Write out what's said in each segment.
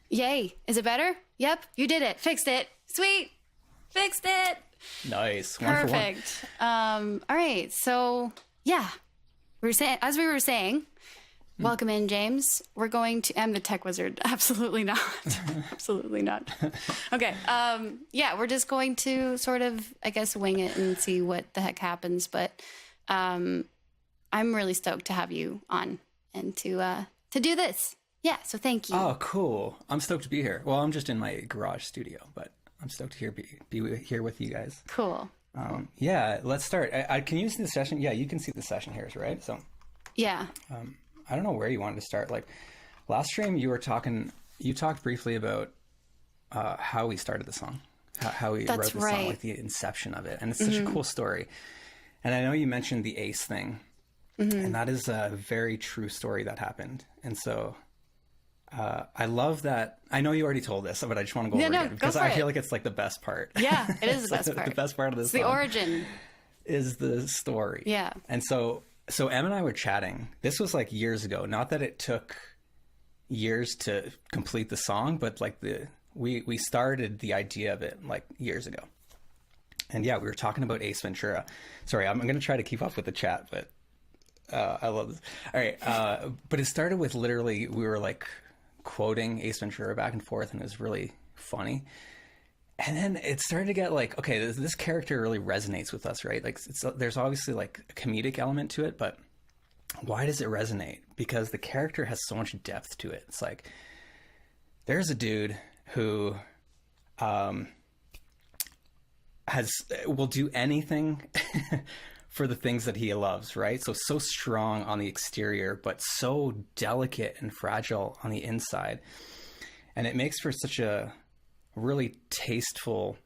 Yay. Is it better? Yep. You did it. Fixed it. Sweet. Fixed it. Nice. Perfect. All right. So yeah, as we were saying, welcome in, James. We're going to, I'm the tech wizard. Absolutely not. Absolutely not. Okay. Yeah, we're just going to sort of, I guess, wing it and see what the heck happens. But I'm really stoked to have you on and to do this. Yeah. So thank you. Oh, cool. I'm stoked to be here. Well, I'm just in my garage studio, but I'm stoked to be here with you guys. Cool. Yeah, let's start. Can you see the session? Yeah, you can see the session here, right? So yeah. I don't know where you wanted to start. Like last stream, you talked briefly about how we started the song, how we wrote the song, like the inception of it. And it's such a cool story. And I know you mentioned the Ace thing, and that is a very true story that happened. And so I love that. I know you already told this, but I just want to go over it again because I feel like it's like the best part. Yeah, it is the best part. The best part of this song. The origin is the story. Yeah. And so Em and I were chatting. This was like years ago. Not that it took years to complete the song, but like we started the idea of it like years ago. And yeah, we were talking about Ace Ventura. Sorry, I'm going to try to keep up with the chat, but I love this. All right. But it started with literally, we were like quoting Ace Ventura back and forth, and it was really funny. And then it started to get like, okay, this character really resonates with us, right? Like there's obviously like a comedic element to it, but why does it resonate? Because the character has so much depth to it. It's like, there's a dude who will do anything for the things that he loves, right? So strong on the exterior, but so delicate and fragile on the inside. And it makes for such a really tasteful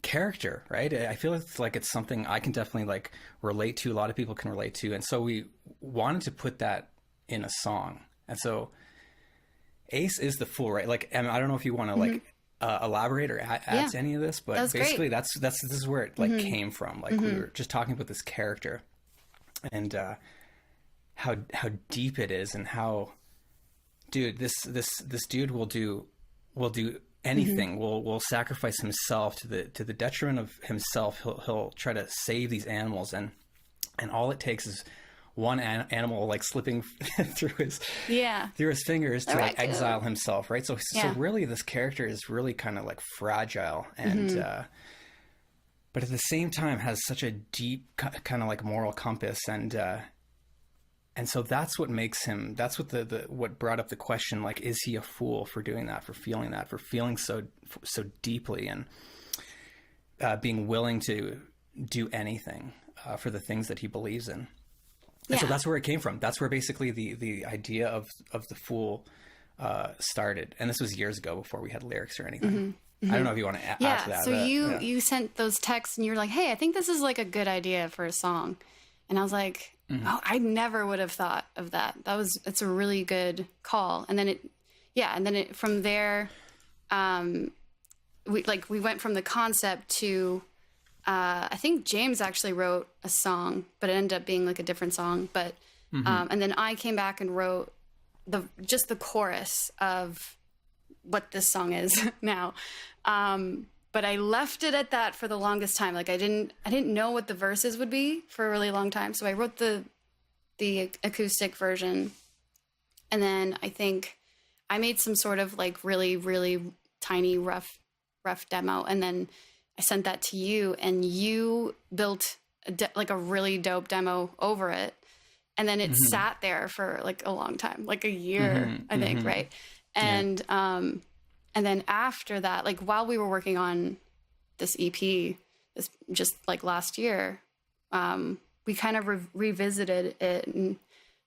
character, right? I feel like it's something I can definitely like relate to. A lot of people can relate to. And so we wanted to put that in a song. And so Ace is the fool, right? Like, I don't know if you want to like elaborate or add to any of this, but basically this is where it like came from. Like we were just talking about this character and how deep it is, and how, dude, this dude will do anything. Will sacrifice himself to the detriment of himself. He'll try to save these animals, and all it takes is one animal like slipping through his fingers to like exile himself, right? So really this character is really kind of like fragile, and but at the same time has such a deep kind of like moral compass, and so that's what makes him, that's what what brought up the question, like, is he a fool for doing that, for feeling so deeply, and being willing to do anything for the things that he believes in. And so that's where it came from. That's where basically the idea of the fool started. And this was years ago, before we had lyrics or anything. I don't know if you want to add to that. So you sent those texts and you were like, hey, I think this is like a good idea for a song. And I was like, oh, I never would have thought of that. It's a really good call. And then from there, we went from the concept to, I think James actually wrote a song, but it ended up being like a different song. But and then I came back and wrote just the chorus of what this song is now. But I left it at that for the longest time. Like I didn't know what the verses would be for a really long time. So I wrote the acoustic version, and then I think I made some sort of like really, really tiny rough demo, and then I sent that to you, and you built like a really dope demo over it. And then it sat there for like a long time, like a year, I think. Right. And, and then after that, like while we were working on this EP, just like last year, we kind of revisited it, and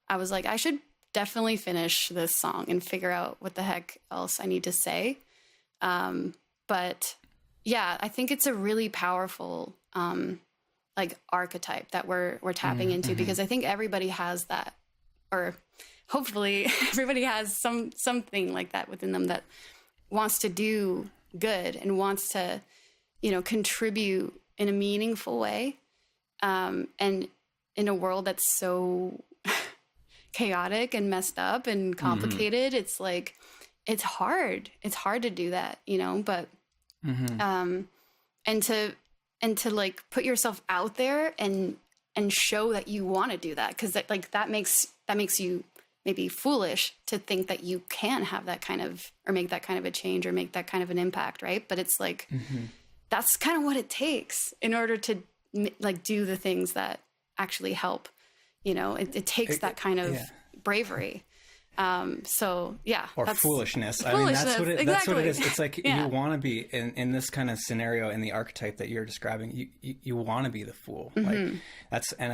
I was like, I should definitely finish this song and figure out what the heck else I need to say. But yeah, I think it's a really powerful, like archetype that we're tapping into, because I think everybody has that, or hopefully everybody has something like that within them that wants to do good and wants to, contribute in a meaningful way. And in a world that's so chaotic and messed up and complicated, it's like, it's hard. It's hard to do that, you know, but, and to like put yourself out there and show that you want to do that. Cause that makes you maybe foolish to think that you can have that kind of, or make that kind of a change or make that kind of an impact. Right. But it's like, that's kind of what it takes in order to like do the things that actually help, you know, it takes that kind of bravery. So yeah. Or foolishness. I mean, that's what it is. It's like you want to be in this kind of scenario, in the archetype that you're describing, you want to be the fool. Like that's, and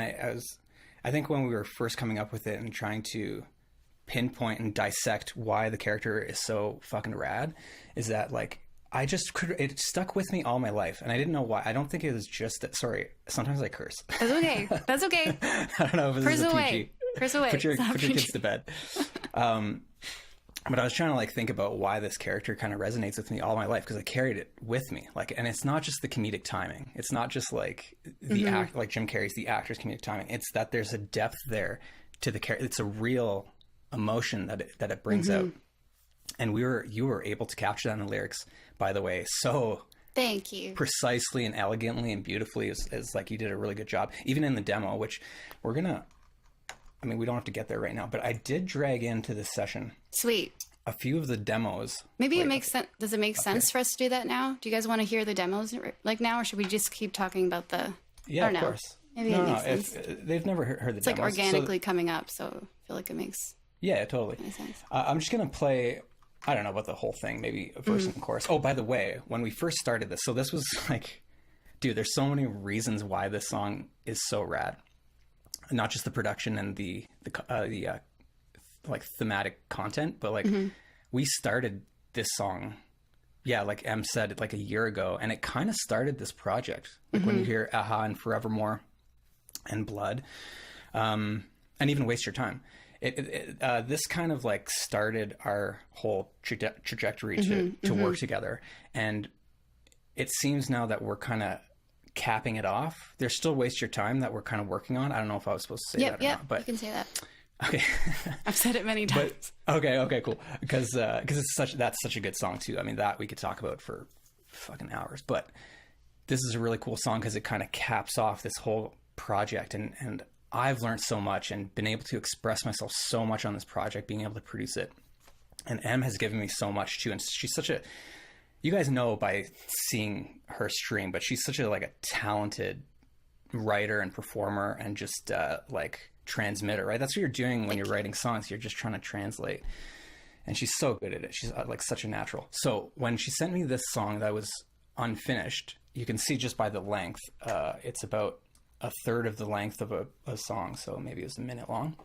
I think when we were first coming up with it and trying to pinpoint and dissect why the character is so fucking rad, is that like, it stuck with me all my life, and I didn't know why. I don't think it was just that. Sorry, sometimes I curse. That's okay. That's okay. I don't know if this is a PG. Curse away. Put your kids to bed. But I was trying to like think about why this character kind of resonates with me all my life, because I carried it with me. Like, and it's not just the comedic timing. It's not just like the act, like Jim Carrey's the actor's comedic timing. It's that there's a depth there to the character. It's a real emotion that it brings out. And you were able to capture that in the lyrics, by the way, so thank you, precisely and elegantly and beautifully. As like, you did a really good job, even in the demo, which we don't have to get there right now, but I did drag into this session. Sweet. A few of the demos. Maybe it makes sense. Does it make sense for us to do that now? Do you guys want to hear the demos like now, or should we just keep talking about the? Yeah, of course. Maybe it makes sense. If they've never heard the demos. It's like organically coming up, so I feel like it makes. Yeah, totally. Sense. I'm just gonna play. I don't know about the whole thing, maybe a verse and chorus. Oh, by the way, when we first started this, so this was like, dude, there's so many reasons why this song is so rad. Not just the production and the like thematic content, but like we started this song, like Em said, like a year ago, and it kind of started this project. Like when you hear Aha and Forevermore and Blood, and even Waste Your Time. This kind of like started our whole trajectory to work together, and it seems now that we're kind of capping it off. There's still Waste Your Time that we're kind of working on. I don't know if I was supposed to say that or not, but you can say that. Okay. I've said it many times. Okay, cool. Because that's such a good song too. I mean, that we could talk about for fucking hours, but this is a really cool song because it kind of caps off this whole project, and I've learned so much and been able to express myself so much on this project, being able to produce it. And Em has given me so much too. And she's you guys know by seeing her stream, but she's such a talented writer and performer and just like transmitter, right? That's what you're doing when you're writing songs. You're just trying to translate. And she's so good at it. She's like such a natural. So when she sent me this song that was unfinished, you can see just by the length, it's about a third of the length of a song. So maybe it was a minute long.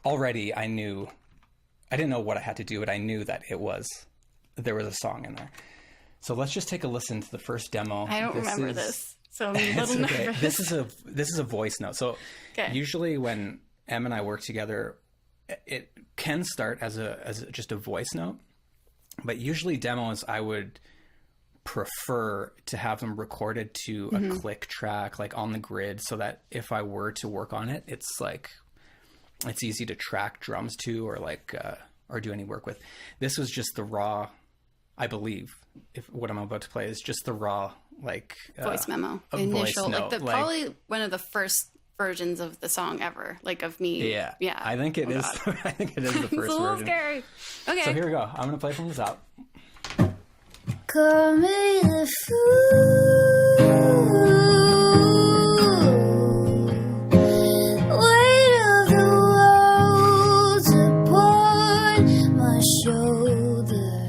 Already I didn't know what I had to do, but I knew that there was a song in there. So let's just take a listen to the first demo. I don't remember this, so I'm a little nervous. This is a voice note. So usually when Em and I work together, it can start as just a voice note, but usually demos I would prefer to have them recorded to a click track, like on the grid, so that if I were to work on it, it's like it's easy to track drums to, or or do any work with. This was just the raw, I believe, if what I'm about to play is just the raw voice memo, initial, probably one of the first versions of the song ever, of me. Yeah. I think it is. I think it is the first it's a little version. Scary. Okay. So here we go. I'm gonna play from this out. Call me the fool. Weight of the world's upon my shoulders.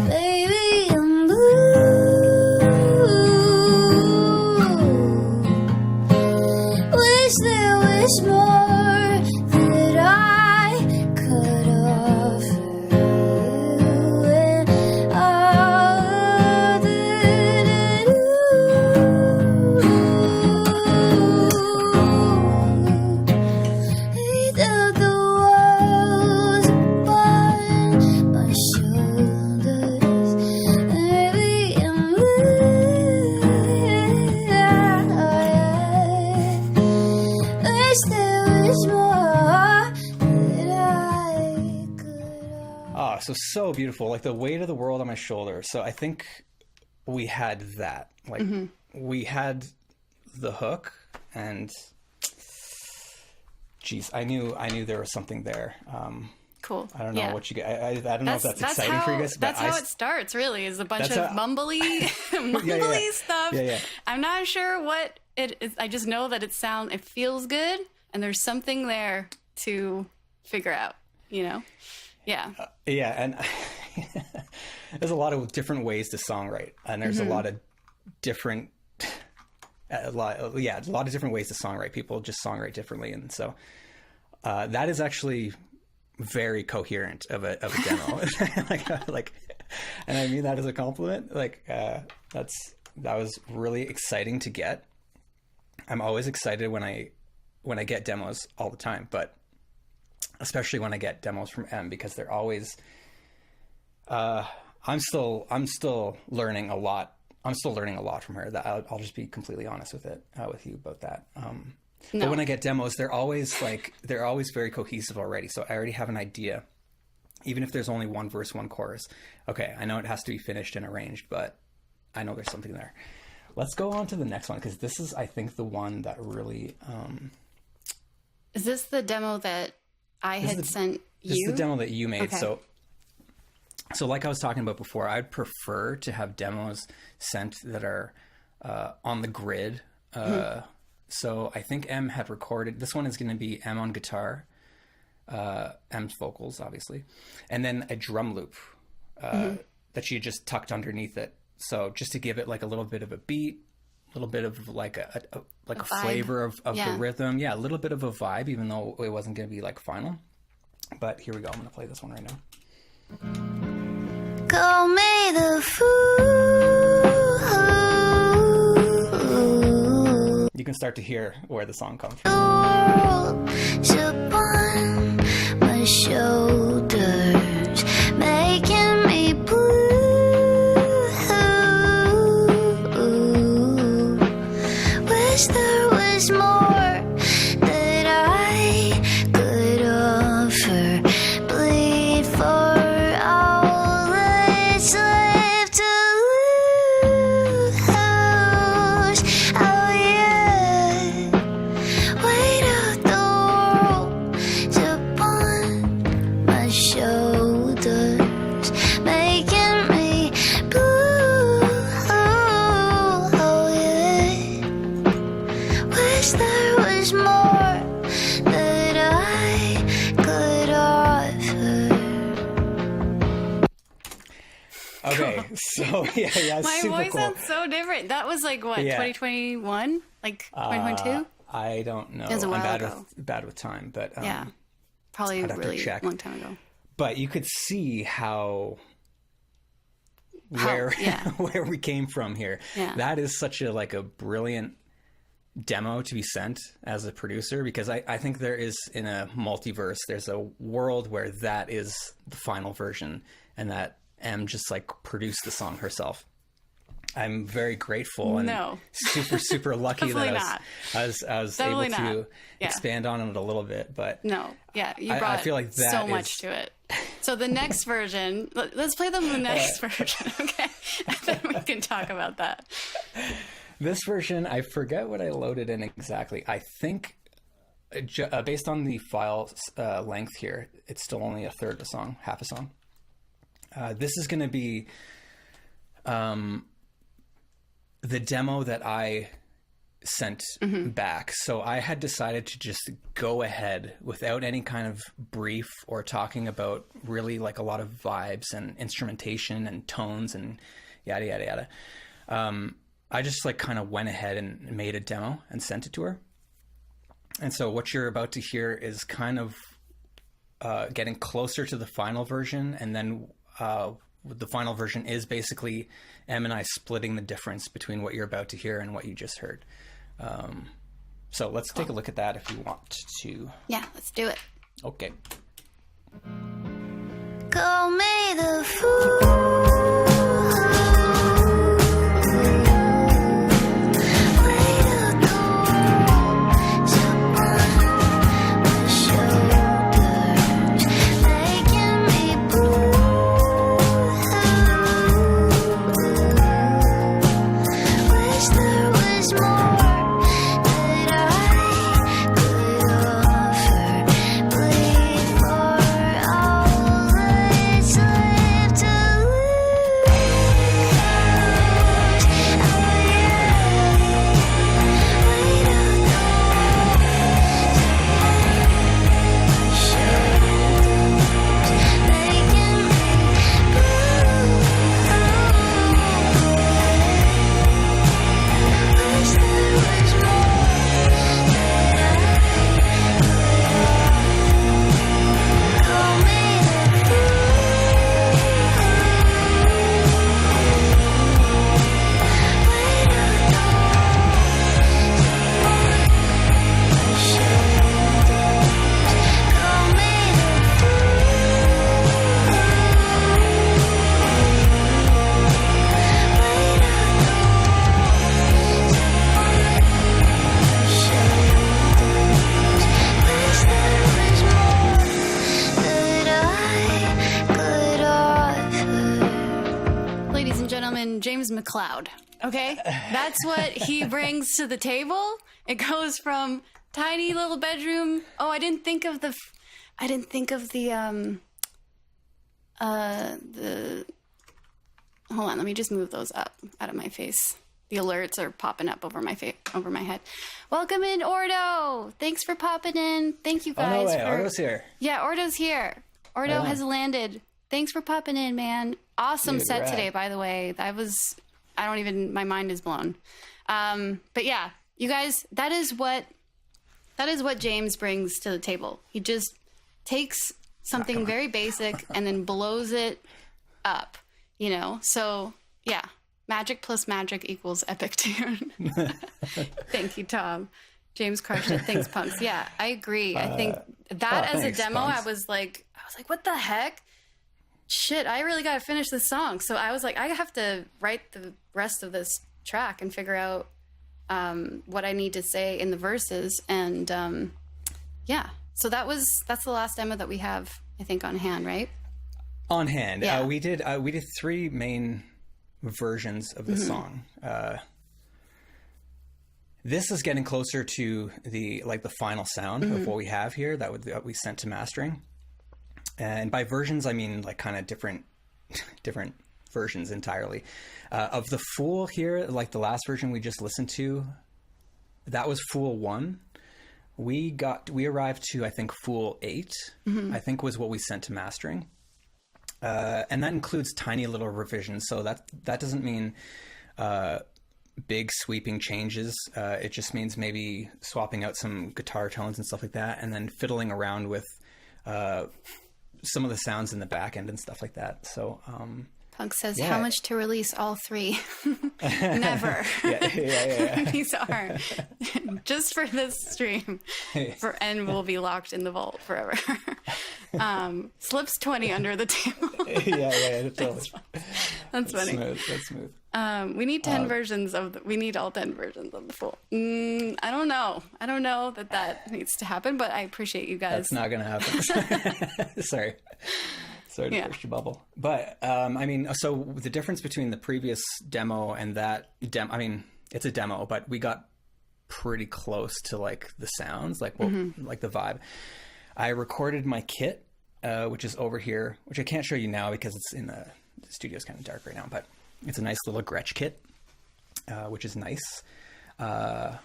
Baby, I'm blue. Wish there was more that I could offer. And all that I do. Oh, so beautiful. Like the weight of the world on my shoulder. So I think we had that. Like we had the hook, and geez, I knew there was something there. Cool. I don't know what you get. I don't know if that's exciting for you guys. That's how it starts, really, is a bunch of mumbly stuff. Yeah. I'm not sure what it is. I just know that it feels good, and there's something there to figure out, you know? Yeah. And there's a lot of different ways to songwrite, and there's a lot of different a lot of different ways to songwrite. People just songwrite differently, and so that is actually very coherent of a demo. like, and I mean that as a compliment. Like that was really exciting to get. I'm always excited when I get demos all the time, but especially when I get demos from M, because they're always I'm still learning a lot. I'm still learning a lot from her. That I'll just be completely honest with you about that. But when I get demos, they're always very cohesive already. So I already have an idea, even if there's only one verse, one chorus. Okay, I know it has to be finished and arranged, but I know there's something there. Let's go on to the next one, because this is, I think, the one that really... Is this the demo that I had sent you? This is the demo that you made. Okay. So like I was talking about before, I'd prefer to have demos sent that are on the grid. So I think M had recorded, this one is going to be M on guitar, M's vocals, obviously, and then a drum loop that she just tucked underneath it. So just to give it like a little bit of a beat, a little bit of like a flavor of the rhythm. Yeah, a little bit of a vibe, even though it wasn't going to be like final. But here we go. I'm going to play this one right now. Call me the fool. You can start to hear where the song comes from. World's upon my shoulders, making me blue. Wish there was more that I could offer. Bleed for all that's left to lose. Oh yeah, weight of the world's upon my shoulders, making me blue. Oh yeah, wish there was more that I could offer. Okay, so yeah, My super voice cool. sounds so different. That was like, what, 2021? Like 2022? I don't know. It was a while I'm ago. bad with time, but Yeah. Probably I'd have to really check. long time ago. But you could see where where we came from here. Yeah. That is such a brilliant demo to be sent as a producer, because I think there is, in a multiverse, there's a world where that is the final version, and that M just produced the song herself. I'm very grateful and super lucky that I was Definitely able to not. Yeah. expand on it a little bit. But No, yeah, you I brought feel like that so is- much to it. So the next version, let's play them the next version, okay? And then we can talk about that. this version, I forget what I loaded in exactly. I think based on the file length here, it's still only a third of a song, half a song. This is going to be the demo that I sent back. So I had decided to just go ahead without any kind of brief or talking about really a lot of vibes and instrumentation and tones and yada, yada, yada. I just kind of went ahead and made a demo and sent it to her. And so what you're about to hear is kind of getting closer to the final version. And then the final version is basically Em and I splitting the difference between what you're about to hear and what you just heard. So let's take a look at that if you want to. Yeah, let's do it. Okay. Call me the fool. Weight of the world's upon my shoulders, making me blue. McLeod. Okay, that's what he brings to the table. It goes from tiny little bedroom. Oh, I didn't think of the. Hold on, let me just move those up out of my face. The alerts are popping up over my head. Welcome in, Ordo. Thanks for popping in. Thank you guys. Oh, no way. Ordo's here. Yeah, Ordo's here. Ordo has landed. Thanks for popping in, man. Awesome set today, by the way. My mind is blown. But yeah, you guys, that is what James brings to the table. He just takes something very basic and then blows it up, you know? So yeah, magic plus magic equals epic tune. Thank you, Tom. James crushed it. Thanks, Punks. Yeah, I agree. I think that as thanks, a demo, Punks. I was like, what the heck? Shit, I really got to finish this song. So I was like, I have to write the rest of this track and figure out what I need to say in the verses. And yeah, so that's the last demo that we have, I think, on hand, right? On hand. Yeah. We did 3 main versions of the song. This is getting closer to the final sound of what we have here that we sent to mastering. And by versions, I mean like kind of different versions entirely. Of the Fool here, like the last version we just listened to, that was Fool 1. We arrived to, I think, Fool 8, I think was what we sent to mastering. And that includes tiny little revisions. So that doesn't mean big sweeping changes. It just means maybe swapping out some guitar tones and stuff like that, and then fiddling around with some of the sounds in the back end and stuff like that. So Punk says, how much to release all 3? Never. Yeah. These are just for this stream, and will be locked in the vault forever. Slips 20 under the table. yeah, totally. That's funny. That's smooth. We need 10 versions of we need all 10 versions of the Fool. I don't know that needs to happen, but I appreciate you guys. That's not gonna happen. Sorry to burst your bubble. But I mean, so the difference between the previous demo and that demo, I mean, it's a demo, but we got pretty close to like the sounds, like like the vibe. I recorded my kit, which is over here, which I can't show you now because it's in the studio's kind of dark right now, but it's a nice little Gretsch kit, which is nice. I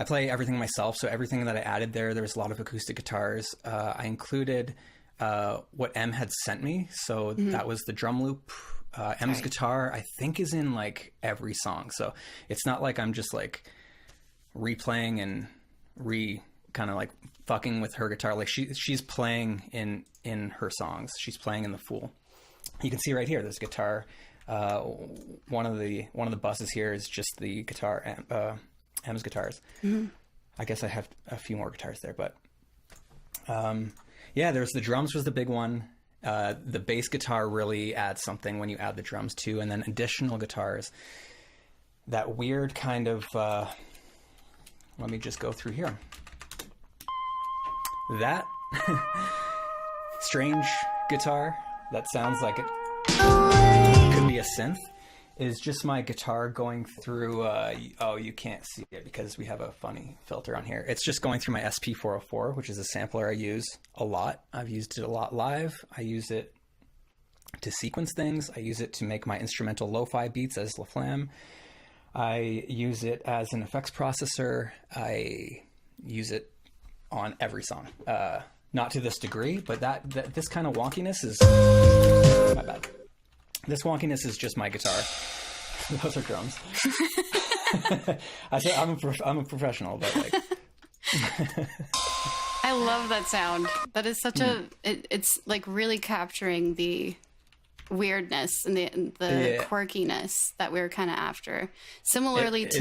play everything myself, so everything that I added there was a lot of acoustic guitars. I included what M had sent me, so that was the drum loop. M's guitar, I think, is in like every song, so it's not like I'm just like replaying and kind of like fucking with her guitar. Like she's playing in her songs. She's playing in the Fool. You can see right here, there's guitar. One of the buses here is just the guitar, M's guitars. I guess I have a few more guitars there, but yeah, there's the drums was the big one. The bass guitar really adds something when you add the drums too, and then additional guitars. That weird kind of, let me just go through here. That strange guitar that sounds like it could be a synth is just my guitar going through, you can't see it because we have a funny filter on here. It's just going through my SP404, which is a sampler I use a lot. I've used it a lot live. I use it to sequence things. I use it to make my instrumental lo-fi beats as La Flamme. I use it as an effects processor. I use it on every song. Not to this degree, but this kind of wonkiness is... My bad. This wonkiness is just my guitar. Those are drums. I'm a professional, but like... I love that sound. That is such it's like really capturing the weirdness and the quirkiness that we're kind of after. Similarly to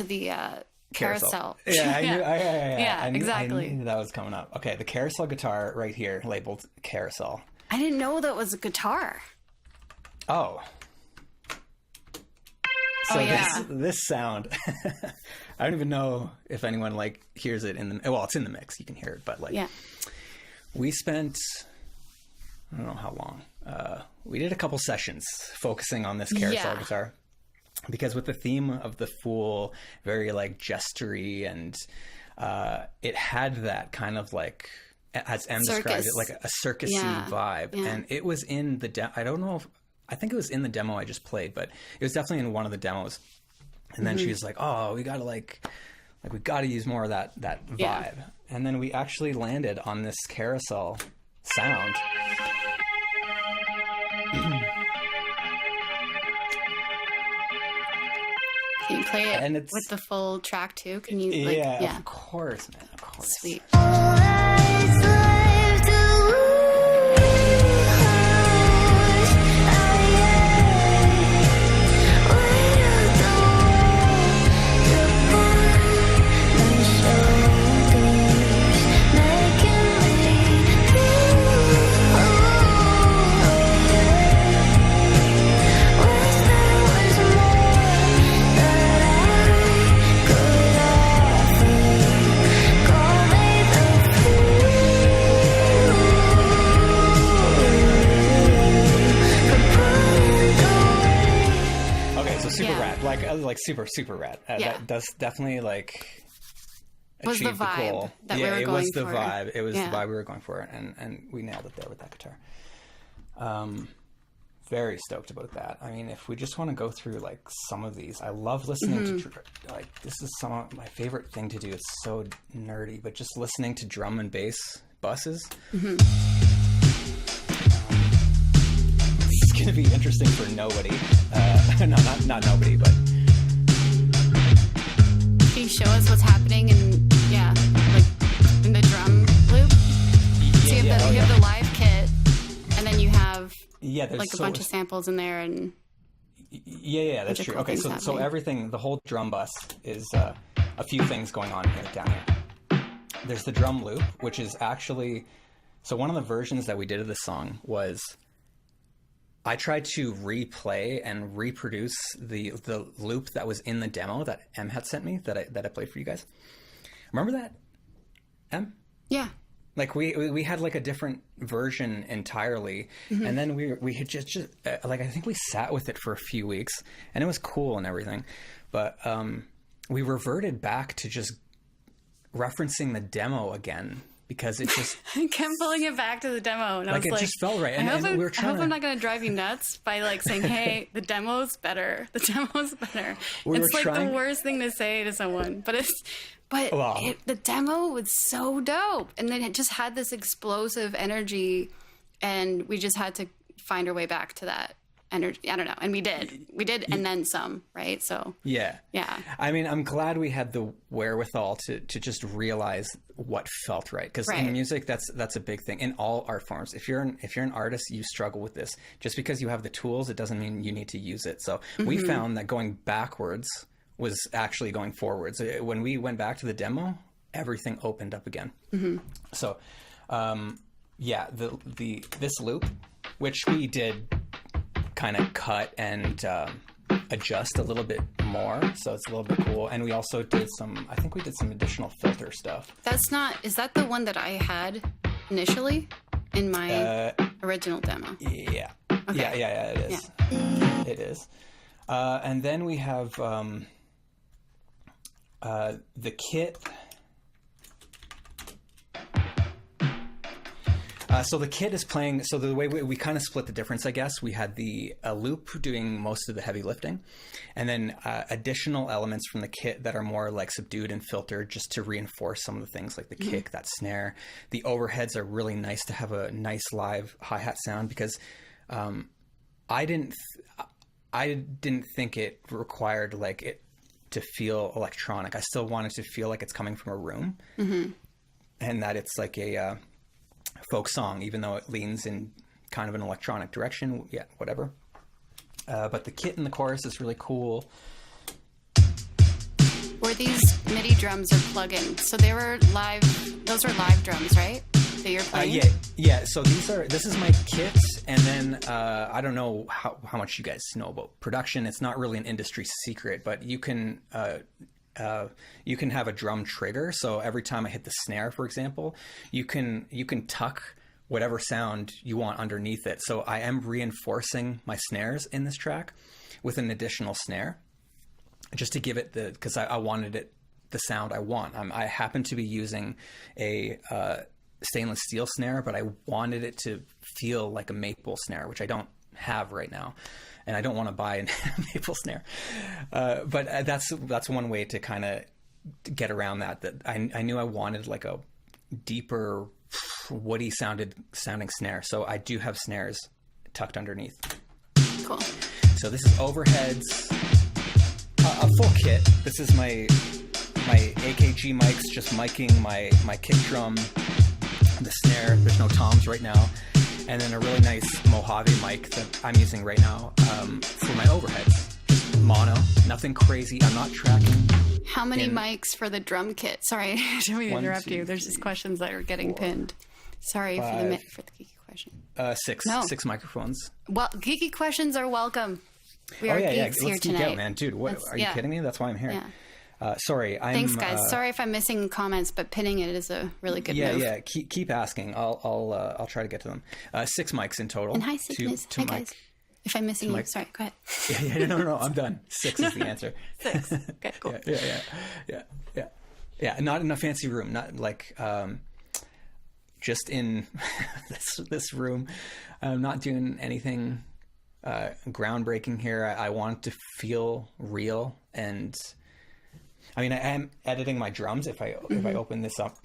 the carousel. Yeah, I knew, exactly. I knew that was coming up. Okay, the carousel guitar right here, labeled carousel. I didn't know that was a guitar. Oh. So this sound, I don't even know if anyone like hears it it's in the mix. You can hear it, but like, we spent, I don't know how long. we did a couple sessions focusing on this carousel Yeah. guitar, because with the theme of the Fool, very like gestury, and it had that kind of like, as M described it, like a circusy vibe. Yeah. And it was in the I don't know if, I think it was in the demo I just played, but it was definitely in one of the demos. And then she was like, oh, we gotta we gotta use more of that vibe. Yeah. And then we actually landed on this carousel sound. Can you play it And it's- with the full track too? Can you? Like, Yeah, of course, man, of course. Sweet. All that's left to lose. Weight of the world upon my shoulders, making me wish there was more that I could offer. Call me the Okay, so super Yeah. rad, like super rad. Yeah. That does definitely like Was the achieve the vibe goal. that we Yeah, were it going was the for. vibe. It was Yeah. the vibe we were going for, and we nailed it there with that guitar. Very stoked about that. I mean, if we just want to go through like some of these, I love listening to like, this is some of my favorite thing to do. It's so nerdy, but just listening to drum and bass buses. This is going to be interesting for nobody. No, not nobody, but Can you show us what's happening in in the drum loop? So you have, you have the live kit, and then you have yeah, there's like a bunch of samples in there, and yeah, that's of true. cool Okay, things so happening. everything, the whole drum bus is a few things going on here down here. There's the drum loop, which is actually, so one of the versions that we did of this song was, I tried to replay and reproduce the loop that was in the demo that M had sent me that I played for you guys. Remember that, M? yeah, Like we had like a different version entirely, and then we had just like, I think we sat with it for a few weeks, and it was cool and everything, but we reverted back to just referencing the demo again, because it just I kept pulling it back to the demo, and I like was it like, just felt right. And, I hope, and we were I trying hope I'm to, not going to drive you nuts by like saying, "Hey, the demo's better. The demo's better." We It's were like trying- the worst thing to say to someone, but Well- the demo was so dope, and then it just had this explosive energy, and we just had to find our way back to that energy. I don't know, and we did, and then some, right? So yeah. yeah, I mean, I'm glad we had the wherewithal to just realize what felt right, because Right. in music, that's a big thing in all art forms. If you're an artist, you struggle with this. Just because you have the tools, it doesn't mean you need to use it. So we found that going backwards was actually going forwards. When we went back to the demo, everything opened up again. So yeah, this loop, which we did kind of cut and adjust a little bit more, so it's a little bit cool. And we also did I think we did some additional filter stuff. is that the one that I had initially in my original demo? Yeah. Yeah, it is. It is. And then we have the kit. So the kit is playing. So the way we kind of split the difference, I guess, we had the loop doing most of the heavy lifting, and then additional elements from the kit that are more like subdued and filtered, just to reinforce some of the things like the kick, that snare. The overheads are really nice to have a nice live hi-hat sound, because I didn't think it required like it to feel electronic. I still wanted to feel like it's coming from a room, and that it's like a folk song, even though it leans in kind of an electronic direction. Yeah, whatever. But the kit in the chorus is really cool. Were these MIDI drums or plugins? So they were live. Those were live drums, right? That you're playing. Yeah. So this is my kit, and then I don't know how much you guys know about production. It's not really an industry secret, but you can have a drum trigger. So every time I hit the snare, for example, you can tuck whatever sound you want underneath it. So I am reinforcing my snares in this track with an additional snare, just to give it because I wanted it the sound I want. I happen to be using a stainless steel snare, but I wanted it to feel like a maple snare, which I don't have right now, and I don't want to buy a maple snare. But that's one way to kind of get around that I knew I wanted like a deeper, woody sounding snare. So I do have snares tucked underneath. Cool. So this is overheads, a full kit. This is my AKG mics, just miking my kick drum, the snare. There's no toms right now. And then a really nice Mojave mic that I'm using right now for my overheads. Just mono, nothing crazy. I'm not tracking. How many mics for the drum kit? Sorry, I didn't mean to interrupt you. There's just questions that are getting pinned. Sorry for the geeky question. Six microphones. Well, geeky questions are welcome. We are geeks here Let's tonight. geek out, man. Dude, are you kidding me? That's why I'm here. Yeah. Sorry, Thanks, guys. Sorry if I'm missing comments, but pinning it is a really good move. Yeah. Keep asking. I'll try to get to them. 6 mics in total. And hi, Sickness. Hi, guys. If I'm missing you, sorry. Go ahead. No. I'm done. 6 is the answer. 6. Okay, cool. Yeah. Not in a fancy room. Not like just in this room. I'm not doing anything groundbreaking here. I want to feel real, and I mean, I am editing my drums if I open this up.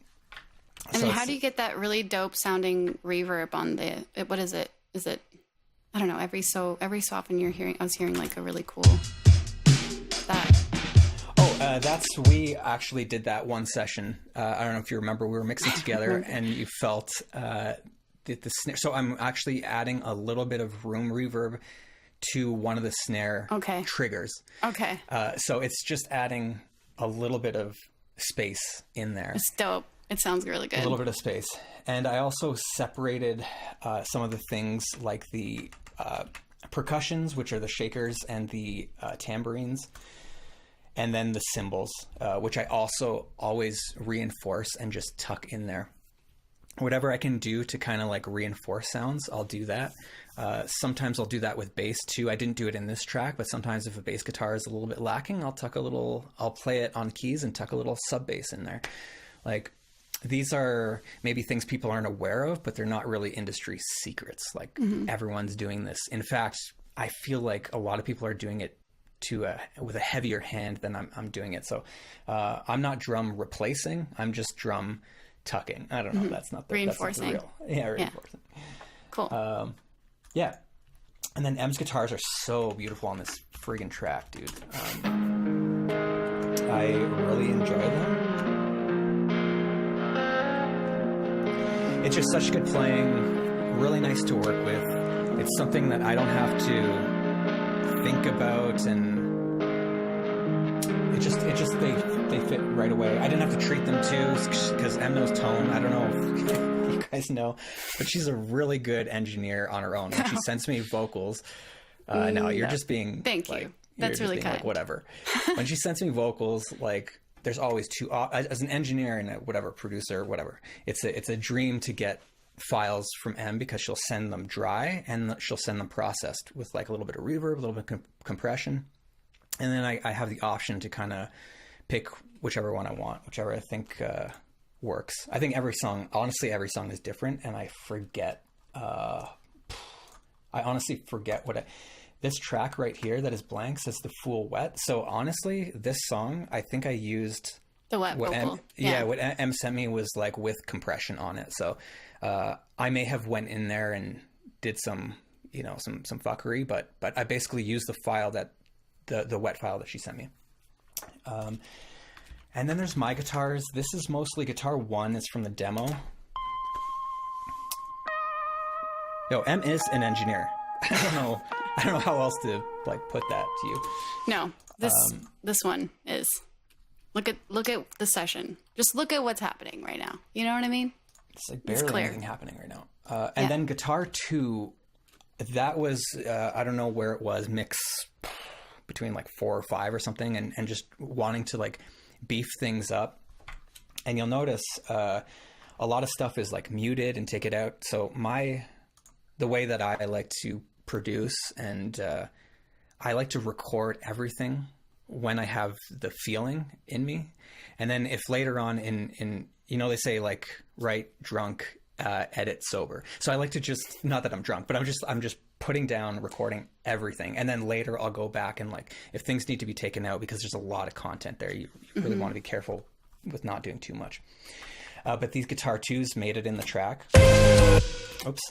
And so how do you get that really dope sounding reverb on what is it? Is it, I don't know, every so often I was hearing like a really cool we actually did that one session. I don't know if you remember, we were mixing together and you felt the snare. So I'm actually adding a little bit of room reverb to one of the snare triggers. Okay. So it's just adding a little bit of space in there. It's dope. It sounds really good. A little bit of space. And I also separated some of the things like the percussions, which are the shakers and the tambourines, and then the cymbals, which I also always reinforce and just tuck in there. Whatever I can do to kind of like reinforce sounds, I'll do that. Sometimes I'll do that with bass too. I didn't do it in this track, but sometimes if a bass guitar is a little bit lacking, I'll play it on keys and tuck a little sub bass in there. Like, these are maybe things people aren't aware of, but they're not really industry secrets. Like everyone's doing this. In fact, I feel like a lot of people are doing it with a heavier hand than I'm doing it. So I'm not drum replacing. I'm just drum tucking. I don't know. That's not the reinforcing. That's not the real. Yeah, reinforcing. Cool. Yeah. And then M's guitars are so beautiful on this friggin' track, dude. I really enjoy them. It's just such good playing, really nice to work with. It's something that I don't have to think about, and it just they fit right away. I didn't have to treat them too, because Em knows tone. I don't know if you guys know, but she's a really good engineer on her own. When she sends me vocals, no, you're just being thank you. That's really kind. Like, whatever. When she sends me vocals, like, there's always two, as an engineer and a whatever producer, whatever. It's a dream to get files from M, because she'll send them dry and she'll send them processed with like a little bit of reverb, a little bit of compression. And then I have the option to kind of pick whichever one I want, whichever I think works. I think every song is different, and I forget. I honestly forget this track right here that is blank says The Fool Wet. So honestly, this song, I think I used the wet vocal. What M sent me was like with compression on it. So I may have went in there and did some fuckery, but I basically used the file that the wet file that she sent me. And then there's my guitars. This is mostly guitar 1. It's from the demo. Yo, M is an engineer. I don't know how else to like put that to you. No, this one is. Look at the session. Just look at what's happening right now. You know what I mean? It's like barely anything happening right now. And then guitar 2, that was I don't know where it was, mix between like 4 or 5 or something, and just wanting to like beef things up. And you'll notice a lot of stuff is like muted and take it out. So the way that I like to produce and I like to record everything when I have the feeling in me. And then if later on in they say like write drunk, edit sober. So I like to just, not that I'm drunk, but I'm just putting down, recording everything. And then later I'll go back and like, if things need to be taken out because there's a lot of content there, you really want to be careful with not doing too much. But these guitar twos made it in the track. Oops.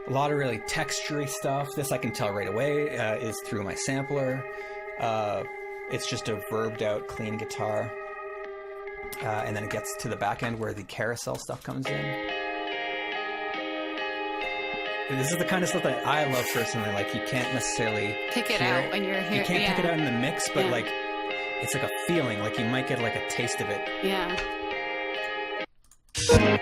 A lot of really textury stuff. This I can tell right away is through my sampler. It's just a verbed out, clean guitar. And then it gets to the back end where the carousel stuff comes in. And this is the kind of stuff that I love personally. Like you can't necessarily pick it out when you're here. You can't pick it out in the mix, but like it's like a feeling. Like you might get like a taste of it. Yeah. Sorry.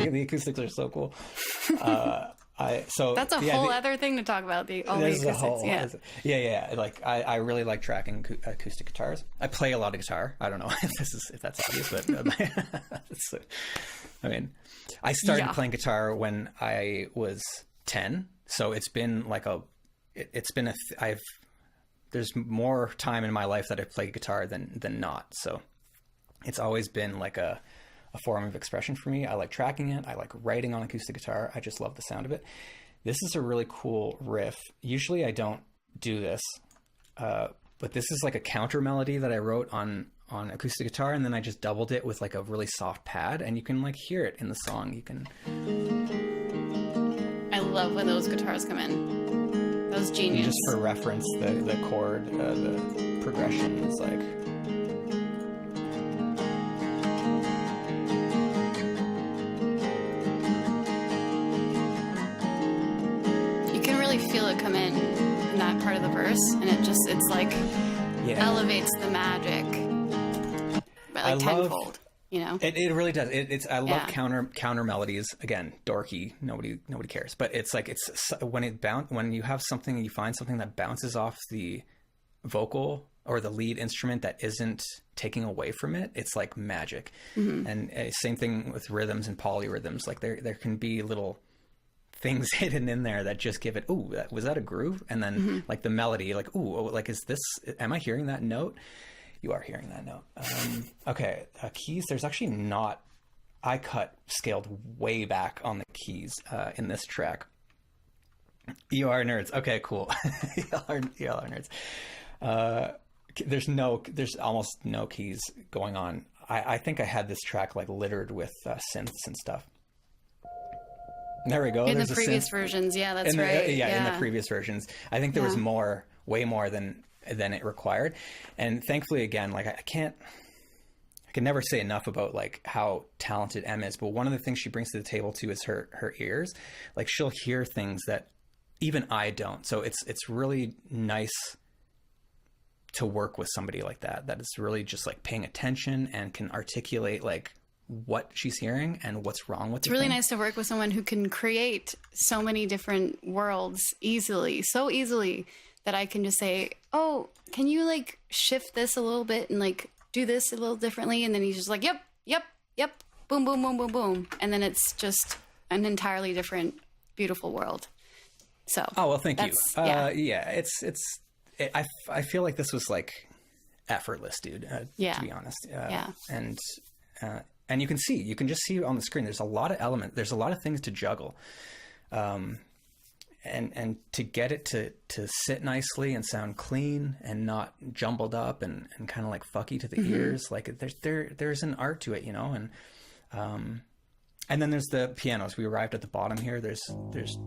The acoustics are so cool. That's a whole other thing to talk about. All the acoustics. Yeah. Like I really like tracking acoustic guitars. I play a lot of guitar. I don't know if that's obvious, but I mean, I started playing guitar when I was 10, so it's been like there's more time in my life that I've played guitar than not. So it's always been like a form of expression for me. I like tracking it. I like writing on acoustic guitar. I just love the sound of it. This is a really cool riff. Usually I don't do this, but this is like a counter melody that I wrote on acoustic guitar, and then I just doubled it with like a really soft pad, and you can like hear it in the song. You can. I love when those guitars come in. Those genius. Just for reference, the chord, the progression is like. Feel it come in that part of the verse, and it's like elevates the magic, but like tenfold. It really does. I love counter melodies. Again, dorky. Nobody cares. But it's like when you have something and you find something that bounces off the vocal or the lead instrument that isn't taking away from it. It's like magic. Mm-hmm. And same thing with rhythms and polyrhythms. Like there can be little things hidden in there that just give it, ooh, was that a groove? And then like the melody, like, ooh, like, am I hearing that note? You are hearing that note. Okay. Keys. There's actually not, I scaled way back on the keys, in this track. You are nerds. Okay, cool. Y'all are nerds. There's almost no keys going on. I think I had this track like littered with synths and stuff. There we go. In the previous versions, yeah, that's right. In the previous versions, I think there was way more than it required. And thankfully, again, like I can never say enough about like how talented Em is. But one of the things she brings to the table too is her ears. Like she'll hear things that even I don't. So it's really nice to work with somebody like that. That is really just like paying attention and can articulate like what she's hearing and what's wrong with it. It's really nice to work with someone who can create so many different worlds so easily that I can just say, oh, can you like shift this a little bit and like do this a little differently? And then he's just like, yep, boom, boom, boom, boom, boom. And then it's just an entirely different, beautiful world. So. Oh, well, thank you. Yeah, I feel like this was like effortless, dude, to be honest. And you can just see on the screen, there's a lot of elements. There's a lot of things to juggle. And to get it to sit nicely and sound clean and not jumbled up and kind of like fucky to the ears. Like there's an art to it, and then there's the pianos. We arrived at the bottom here. There's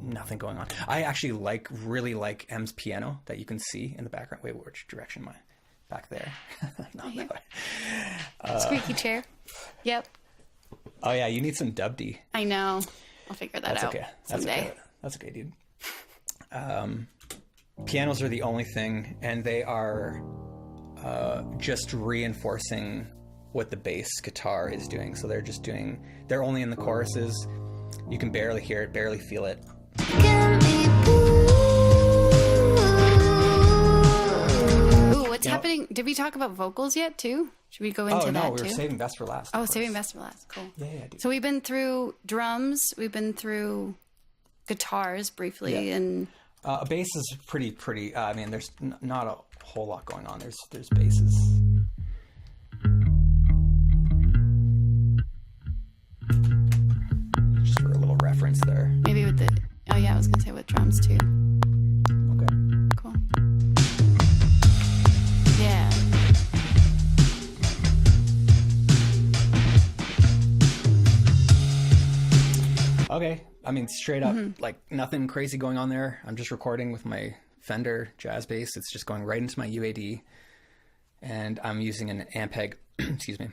nothing going on. I actually really like Em's piano that you can see in the background. Wait, which direction am I? Back there. Not that way. Squeaky chair. Yep. Oh yeah, you need some dub D. I know. I'll figure that out. Okay. Someday. That's okay, dude. Pianos are the only thing, and they are just reinforcing what the bass guitar is doing. So they're only in the choruses. You can barely hear it, barely feel it. Get me Ooh, what's happening? Did we talk about vocals yet too? Should we go into that we too? were saving best for last. Oh, saving best for last. Cool. Yeah, dude. So we've been through drums, we've been through guitars briefly, and Bass is pretty. I mean, there's not a whole lot going on. There's basses. Just for a little reference there. maybe with the. Oh yeah, I was gonna say with drums too. Okay. Cool. Yeah. Okay. I mean, straight up, like nothing crazy going on there. I'm just recording with my Fender jazz bass. It's just going right into my UAD, and I'm using an Ampeg. Excuse me.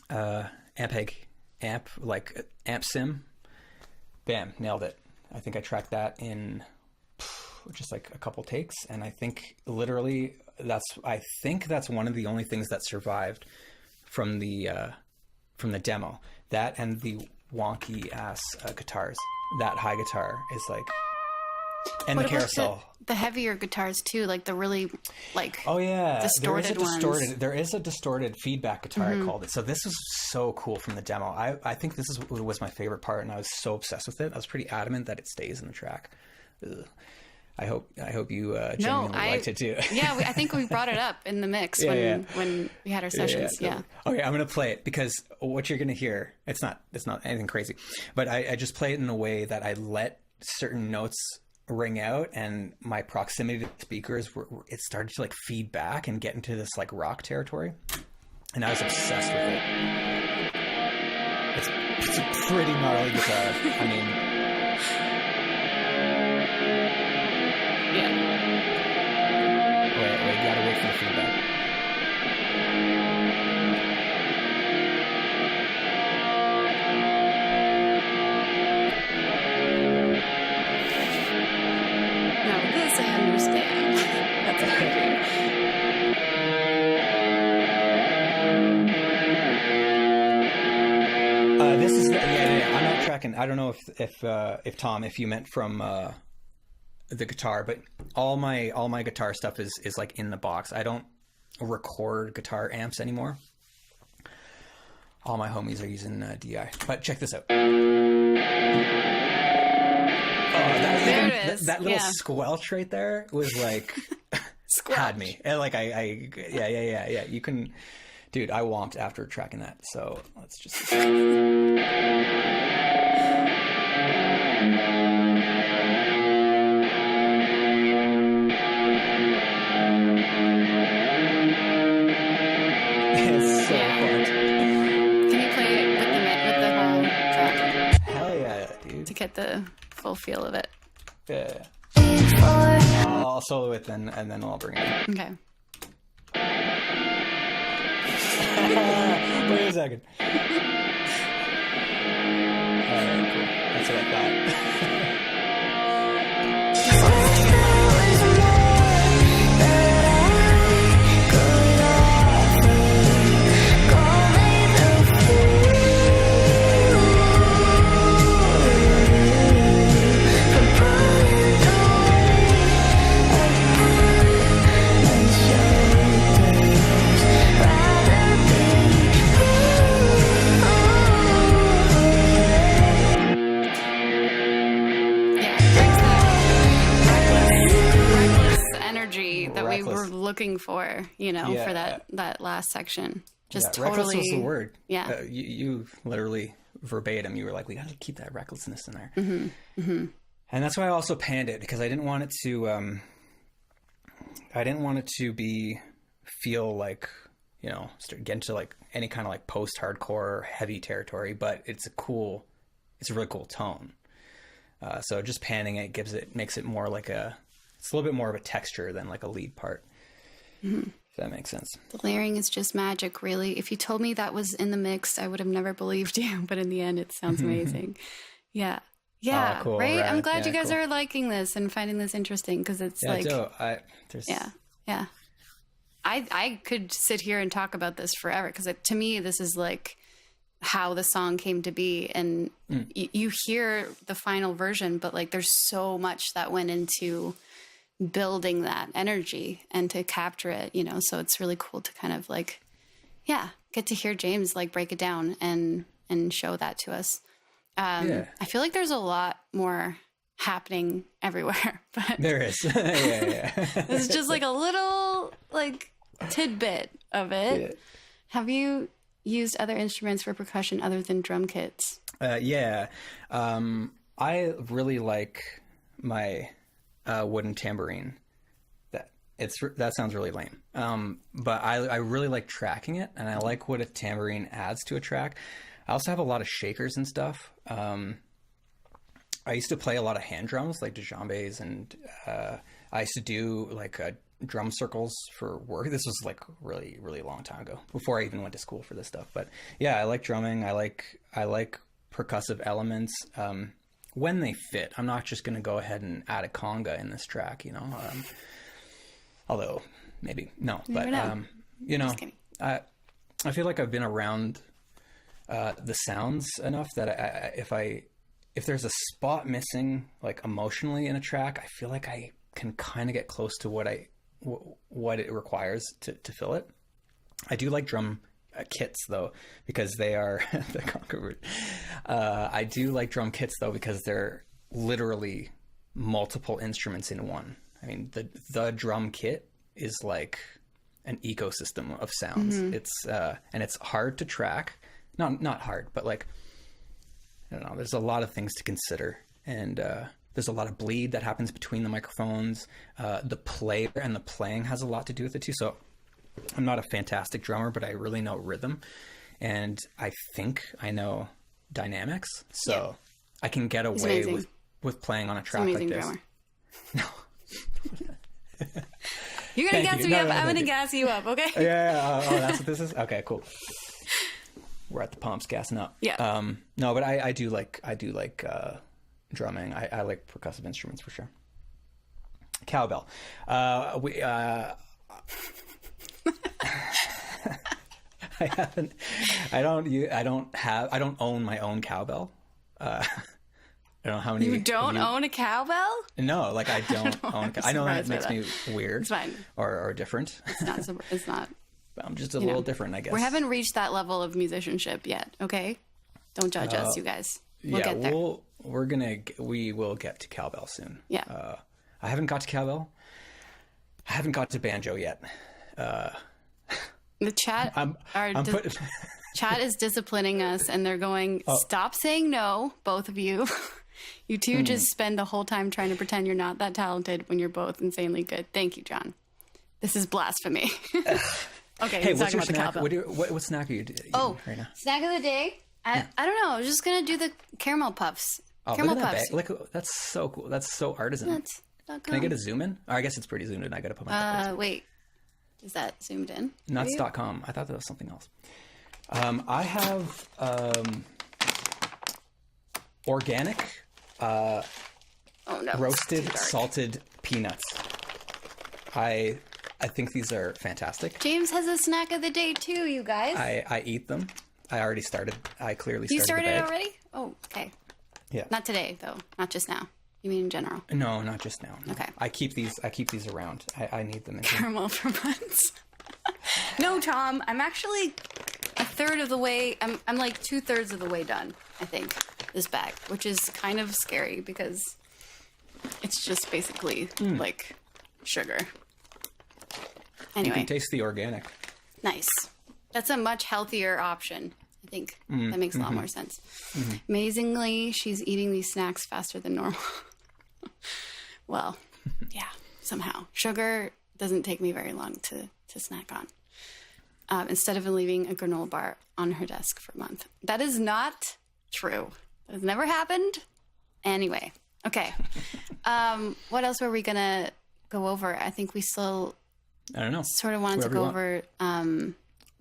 Ampeg amp, like amp sim. Bam, nailed it. I think I tracked that in just like a couple takes, and I think literally that's one of the only things that survived from the demo. That and the wonky ass guitars. That high guitar is like, and What the about carousel. the heavier guitars too, like the really like Oh yeah, distorted ones. There is a distorted feedback guitar. I called it. So this was so cool from the demo. I think this was my favorite part, and I was so obsessed with it. I was pretty adamant that it stays in the track. Ugh. I hope you genuinely liked it too. Yeah, I think we brought it up in the mix when we had our sessions. Yeah. Okay, I'm gonna play it because what you're gonna hear, it's not anything crazy, but I just play it in a way that I let certain notes ring out, and my proximity to the speakers it started to like feed back and get into this like rock territory, and I was obsessed with it. It's a pretty gnarly guitar. I mean, Yeah. wait, gotta wait for the feedback. No, this I understand. That's okay. This is yeah. I'm not tracking. I don't know if Tom, if you meant from the guitar, but all my guitar stuff is like in the box. I don't record guitar amps anymore. All my homies are using DI. But check this out. There it is. That little Yeah. squelch right there was like had me. And like yeah. You can, dude. I whomped after tracking that. So let's just. It's so fun. Can you play it with the whole track Hell yeah, dude. to get the full feel of it? Yeah. I'll solo it then, and then I'll bring it in. Okay. Wait a second. Alright, cool. That's what I thought. That we were Reckless. looking for, you know, Yeah. for that last section. Just Yeah, reckless totally. was the word. Yeah. You literally verbatim, you were like, we got to keep that recklessness in there. And that's why I also panned it, because I didn't want it to, feel like, you know, get into like any kind of like post-hardcore heavy territory, but it's a really cool tone. So just panning it makes it more like it's a little bit more of a texture than like a lead part. If that makes sense. The layering is just magic, really. If you told me that was in the mix, I would have never believed you. But in the end, it sounds amazing. Yeah. Yeah. cool, right? I'm rad. glad you Yeah, guys cool. are liking this and finding this interesting, because it's like, yeah. Yeah. I could sit here and talk about this forever, because to me, this is like how the song came to be. And you hear the final version, but like there's so much that went into building that energy and to capture it, you know, so it's really cool to kind of like, get to hear James like break it down and show that to us. I feel like there's a lot more happening everywhere, but There is. Yeah. it's just like a little like tidbit of it. Yeah. Have you used other instruments for percussion other than drum kits? I really like my wooden tambourine. That sounds really lame. But I really like tracking it, and I like what a tambourine adds to a track. I also have a lot of shakers and stuff. I used to play a lot of hand drums, like djembes, and I used to do like drum circles for work. This was like really, really long time ago, before I even went to school for this stuff. But yeah, I like drumming. I like percussive elements when they fit. I'm not just going to go ahead and add a conga in this track, you know. Although maybe no, but you know, I feel like I've been around the sounds enough that if there's a spot missing like emotionally in a track, I feel like I can kind of get close to what it requires to fill it. I do like drum kits though, because they are the conqueror. I do like drum kits though, because they're literally multiple instruments in one. I mean, the drum kit is like an ecosystem of sounds. It's and it's hard to track. Not hard, but like, I don't know. There's a lot of things to consider, and there's a lot of bleed that happens between the microphones. The player and the playing has a lot to do with it too. So I'm not a fantastic drummer, but I really know rhythm, and I think I know dynamics. So I can get away with playing on a track like this. Drummer. No. You're gonna gas me up. I'm gonna gas you up. Okay. Yeah. Oh, that's what this is. Okay, cool. We're at the pumps, gassing up. Yeah. No, but I do like drumming. I like percussive instruments for sure. Cowbell. I don't own my own cowbell. I don't know how many. You don't own a cowbell? No, like I don't own. I know that makes me weird. It's fine. Or different. It's not. But I'm just a little different, I guess. We haven't reached that level of musicianship yet. Okay, don't judge us, you guys. We'll get there. We will get to cowbell soon. Yeah. I haven't got to cowbell. I haven't got to banjo yet. The chat chat is disciplining us, and they're going, stop saying no, both of you. You two just spend the whole time trying to pretend you're not that talented when you're both insanely good. Thank you, John. This is blasphemy. Okay, hey, what's your about snack? the cowbell. What snack are you eating right now? Snack of the day? I don't know. I was just going to do the caramel puffs. Oh, caramel look at puffs. that bag. Look, that's so cool. That's so artisan. Can I get a zoom in? Oh, I guess it's pretty zoomed in. I got to put my wait. Is that zoomed in? Nuts.com. I thought that was something else. I have organic roasted salted peanuts. I think these are fantastic. James has a snack of the day too, you guys. I eat them. I already started. I clearly started. You started the bag. already? Oh, okay. Yeah. Not today though. Not just now. You mean in general? No, not just now. No. Okay. I keep these around. I need them. Caramel for months. No, Tom. I'm actually a third of the way. I'm like 2/3 of the way done. I think this bag, which is kind of scary because it's just basically like sugar. Anyway, You can taste the organic. nice. That's a much healthier option. I think that makes a lot more sense. Amazingly, she's eating these snacks faster than normal. Well, yeah, somehow. Sugar doesn't take me very long to snack on. Instead of leaving a granola bar on her desk for a month. That is not true. That has never happened. Anyway, okay. What else were we going to go over? I think we still I don't know. sort of wanted to go over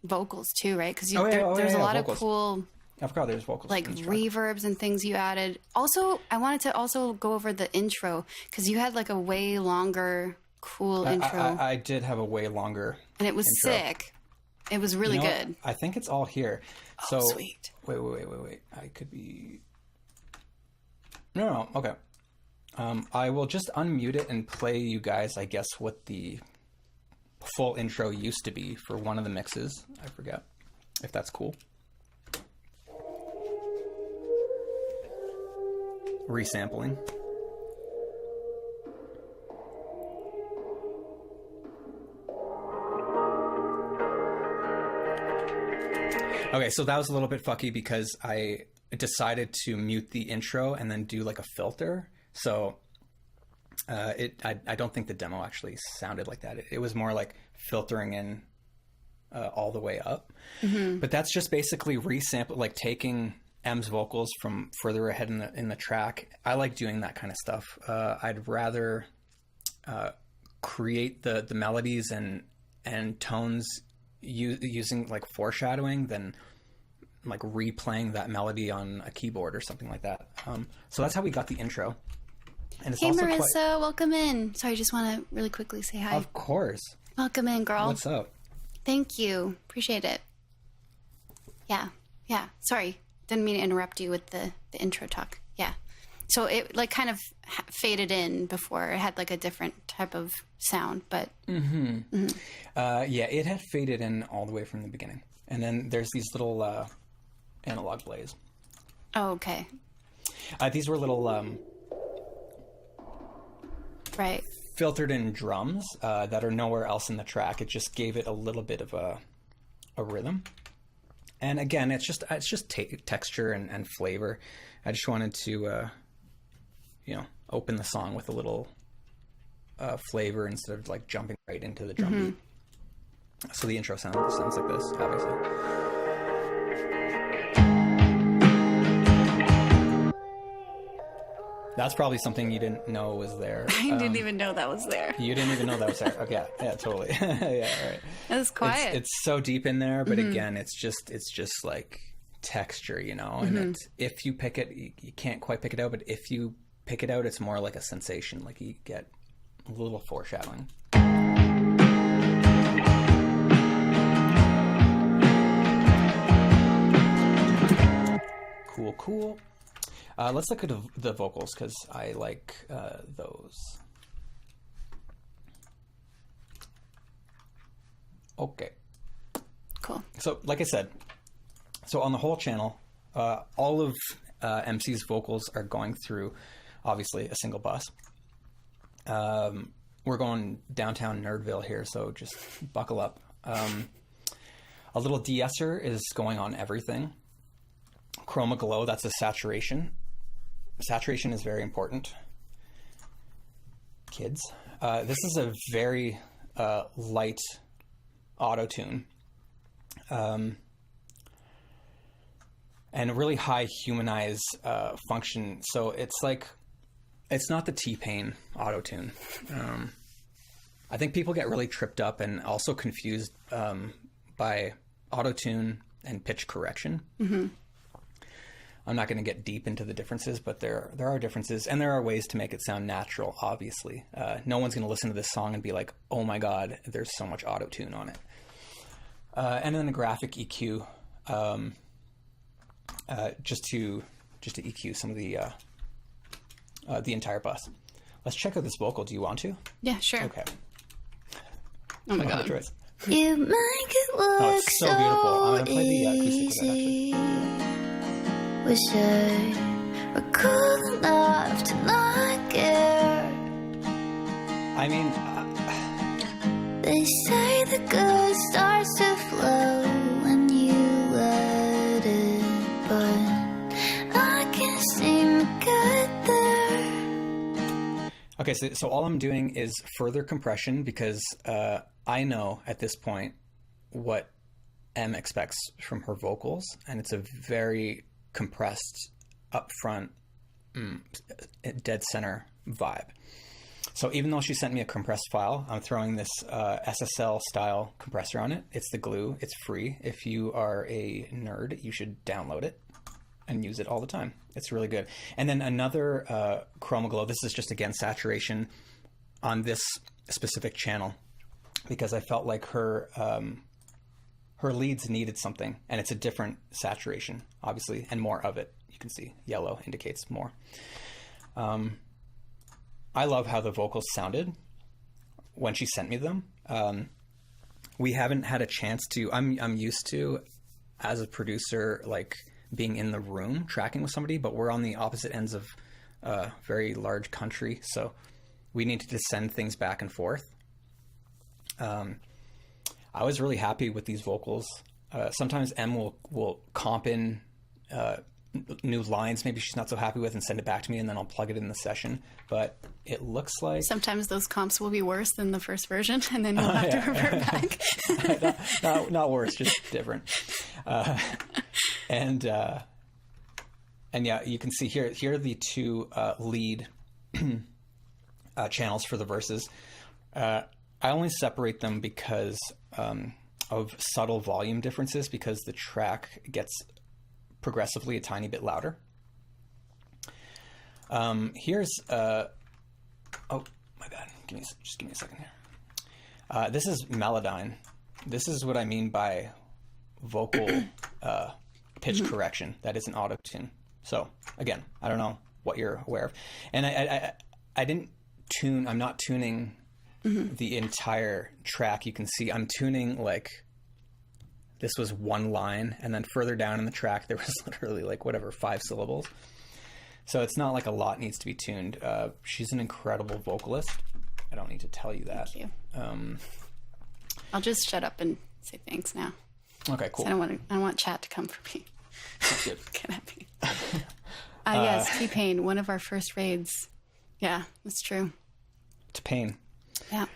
vocals too, right? Because there's a lot of cool I forgot there's vocals. like reverbs and things you added. Also, I wanted to also go over the intro because you had like a way longer cool intro. I did have a way longer and it was intro. sick. It was really good. I think it's all here. So Sweet. Wait. I could be... No. Okay. I will just unmute it and play you guys, I guess, what the full intro used to be for one of the mixes. I forget if that's cool. Resampling. Okay, so that was a little bit fucky because I decided to mute the intro and then do like a filter. So I don't think the demo actually sounded like that. It was more like filtering in all the way up. Mm-hmm. But that's just basically resample, like taking M's vocals from further ahead in the track. I like doing that kind of stuff. I'd rather create the melodies and tones using like foreshadowing than like replaying that melody on a keyboard or something like that. So that's how we got the intro. And it's Hey, also Marissa, welcome in. Sorry, I just want to really quickly say hi. Of course. Welcome in, girl. What's up? Thank you. Appreciate it. Yeah. Sorry. Didn't mean to interrupt you with the intro talk. Yeah. So it like kind of faded in before. It had like a different type of sound, but... Yeah, it had faded in all the way from the beginning. And then there's these little analog plays. Oh, okay. These were little... Right. filtered in drums that are nowhere else in the track. It just gave it a little bit of a rhythm. And again, it's just texture and flavor. I just wanted to, open the song with a little flavor instead of like jumping right into the drum beat. So the intro sounds like this, obviously. That's probably something you didn't know was there. I didn't even know that was there. You didn't even know that was there. Okay, yeah, totally. Yeah, right. It was quiet. It's so deep in there, but again, it's just like texture, And if you pick it, you can't quite pick it out. But if you pick it out, it's more like a sensation. Like you get a little foreshadowing. Cool. Let's look at the vocals because I like those. Okay. Cool. So, like I said, on the whole channel, all of MC's vocals are going through, obviously, a single bus. We're going downtown Nerdville here, so just buckle up. A little de-esser is going on everything. Chroma glow, that's a saturation. Saturation is very important. Kids. This is a very light auto-tune. And a really high humanize function. So it's like, it's not the T-Pain auto-tune. I think people get really tripped up and also confused by auto-tune and pitch correction. Mm-hmm. I'm not going to get deep into the differences, but there are differences, and there are ways to make it sound natural, obviously. No one's going to listen to this song and be like, oh my God, there's so much auto-tune on it. And then the graphic EQ, just to EQ some of the entire bus. Let's check out this vocal. Do you want to? Yeah, sure. Okay. Oh my God. Choice. You make it look Oh, it's so beautiful. I'm going to play the acoustic with it, easy. Wish I were cool enough to not care. I mean, They say the good starts to flow when you let it, but I can't seem to get there. okay, so all I'm doing is further compression because I know at this point what M expects from her vocals, and it's a very compressed, upfront, dead center vibe. So even though she sent me a compressed file, I'm throwing this SSL style compressor on it. It's the glue. It's free. If you are a nerd, you should download it and use it all the time. It's really good. And then another Chroma Glow. This is just, again, saturation on this specific channel because I felt like her her leads needed something, and it's a different saturation, obviously, and more of it. You can see yellow indicates more. I love how the vocals sounded when she sent me them. We haven't had a chance to, I'm used to, as a producer, like being in the room tracking with somebody, but we're on the opposite ends of a very large country. So we needed to send things back and forth. I was really happy with these vocals. Sometimes Em will comp in new lines maybe she's not so happy with and send it back to me, and then I'll plug it in the session. But it looks like sometimes those comps will be worse than the first version, and then you'll have to revert back. not worse, just different. And yeah, you can see here are the two lead channels for the verses. I only separate them because of subtle volume differences, because the track gets progressively a tiny bit louder. Here's oh my bad, just give me a second here. This is Melodyne. This is what I mean by vocal pitch correction that isn't auto-tune. So again, I don't know what you're aware of, and I didn't tune. I'm not tuning the entire track. You can see I'm tuning, like, this was one line, and then further down in the track there was literally like whatever 5 syllables. So it's not like a lot needs to be tuned. She's an incredible vocalist. I don't need to tell you that. Thank you. I'll just shut up and say thanks now. Okay, cool. I don't want chat to come for me. That's good. Get at me. Yes, T-Pain, one of our first raids. Yeah, that's true. T-Pain. Yeah.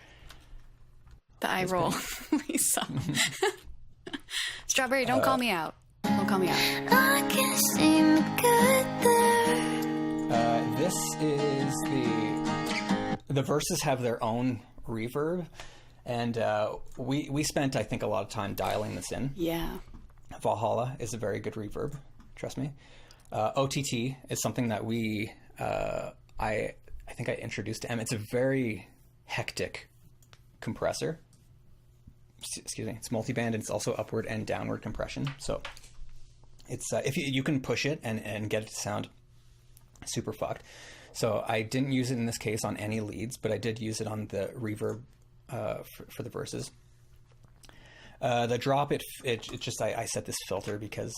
The eye roll we saw. Strawberry, don't call me out. Don't call me out. I can seem to get there. This is the verses have their own reverb, and we spent, I think, a lot of time dialing this in. Yeah. Valhalla is a very good reverb, trust me. OTT is something that I think I introduced to Em. It's a very hectic compressor. Excuse me. It's multiband, and it's also upward and downward compression. So it's if you can push it and get it to sound super fucked. So I didn't use it in this case on any leads, but I did use it on the reverb for the verses. The drop, it just I set this filter because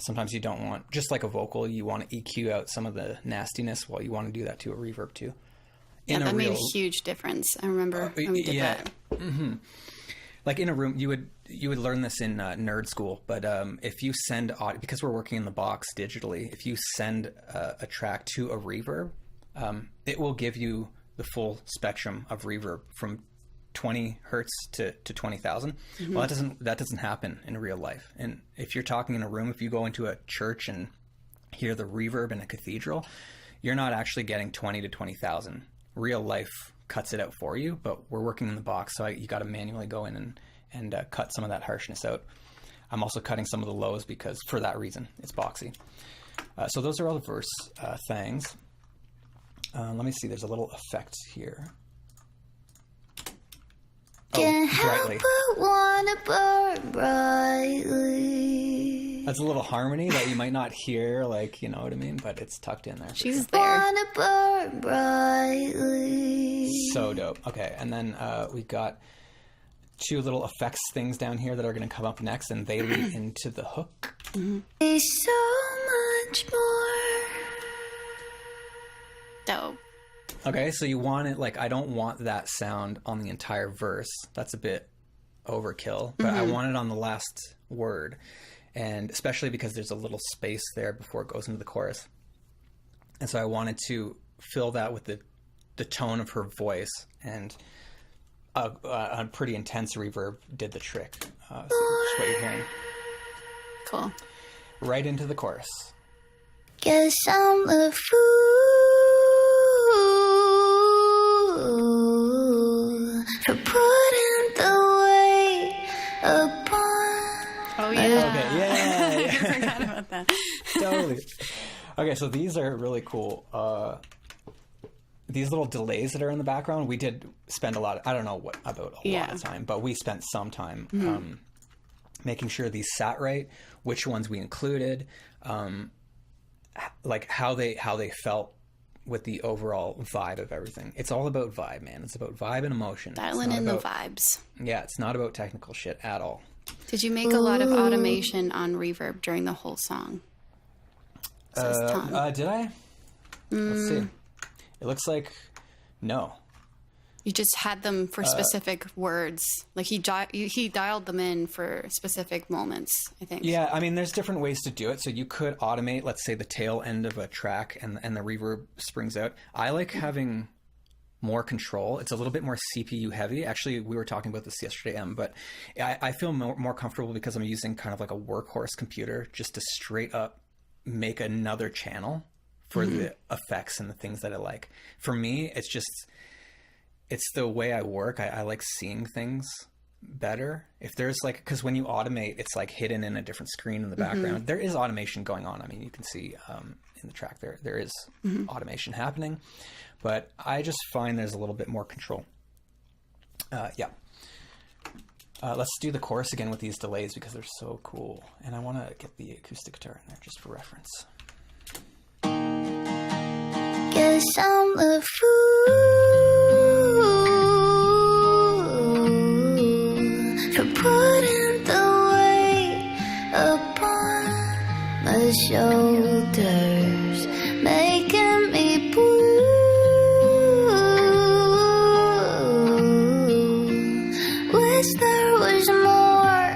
sometimes you don't want, just like a vocal, you want to EQ out some of the nastiness. Well, you want to do that to a reverb too. That made a huge difference. I remember when we did that. Mm-hmm. Like in a room, you would learn this in nerd school, but if you send audio, because we're working in the box digitally, if you send a track to a reverb, it will give you the full spectrum of reverb from 20 hertz to 20,000. Mm-hmm. Well, that doesn't happen in real life. And if you're talking in a room, if you go into a church and hear the reverb in a cathedral, you're not actually getting 20 to 20,000. Real life cuts it out for you, but we're working in the box, so you got to manually go in and cut some of that harshness out. I'm also cutting some of the lows because, for that reason, it's boxy. So those are all the verse things. Let me see. There's a little effect here. Can't brightly. help but wanna burn brightly. That's a little harmony that you might not hear, like, you know what I mean? But it's tucked in there. She's there. Wanna burn brightly. So dope. Okay, and then we got 2 little effects things down here that are going to come up next, and they lead into the hook. There's so much more. Dope. Okay, so you want it, like, I don't want that sound on the entire verse. That's a bit overkill, but I want it on the last word. And especially because there's a little space there before it goes into the chorus. And so I wanted to fill that with the tone of her voice, and a pretty intense reverb did the trick. So that's what you're hearing. Cool. Right into the chorus. Guess I'm a fool for putting the weight upon. Oh, yeah. Okay, yeah. I forgot about that. Totally. Okay, so these are really cool. These little delays that are in the background, we did spend a lot of, I don't know what about a lot of time, but we spent some time making sure these sat right, which ones we included, like how they felt with the overall vibe of everything. It's all about vibe, man. It's about vibe and emotion. Dialing in the vibes. Yeah, it's not about technical shit at all. Did you make a lot of automation on reverb during the whole song? Says Tom. Did I? Let's see. It looks like no. You just had them for specific words. Like he dialed them in for specific moments, I think. Yeah, I mean, there's different ways to do it. So you could automate, let's say, the tail end of a track and the reverb springs out. I like having more control. It's a little bit more CPU heavy. Actually, we were talking about this yesterday, but I feel more comfortable because I'm using kind of like a workhorse computer just to straight up make another channel for the effects and the things that I like. For me, it's the way I work. I like seeing things better. If there's like, because when you automate, it's like hidden in a different screen in the background. There is automation going on. I mean, you can see in the track there is automation happening, but I just find there's a little bit more control. Yeah. Let's do the chorus again with these delays because they're so cool. And I want to get the acoustic guitar in there just for reference. Guess I'm a fool for putting the weight upon my shoulders, making me blue. Wish there was more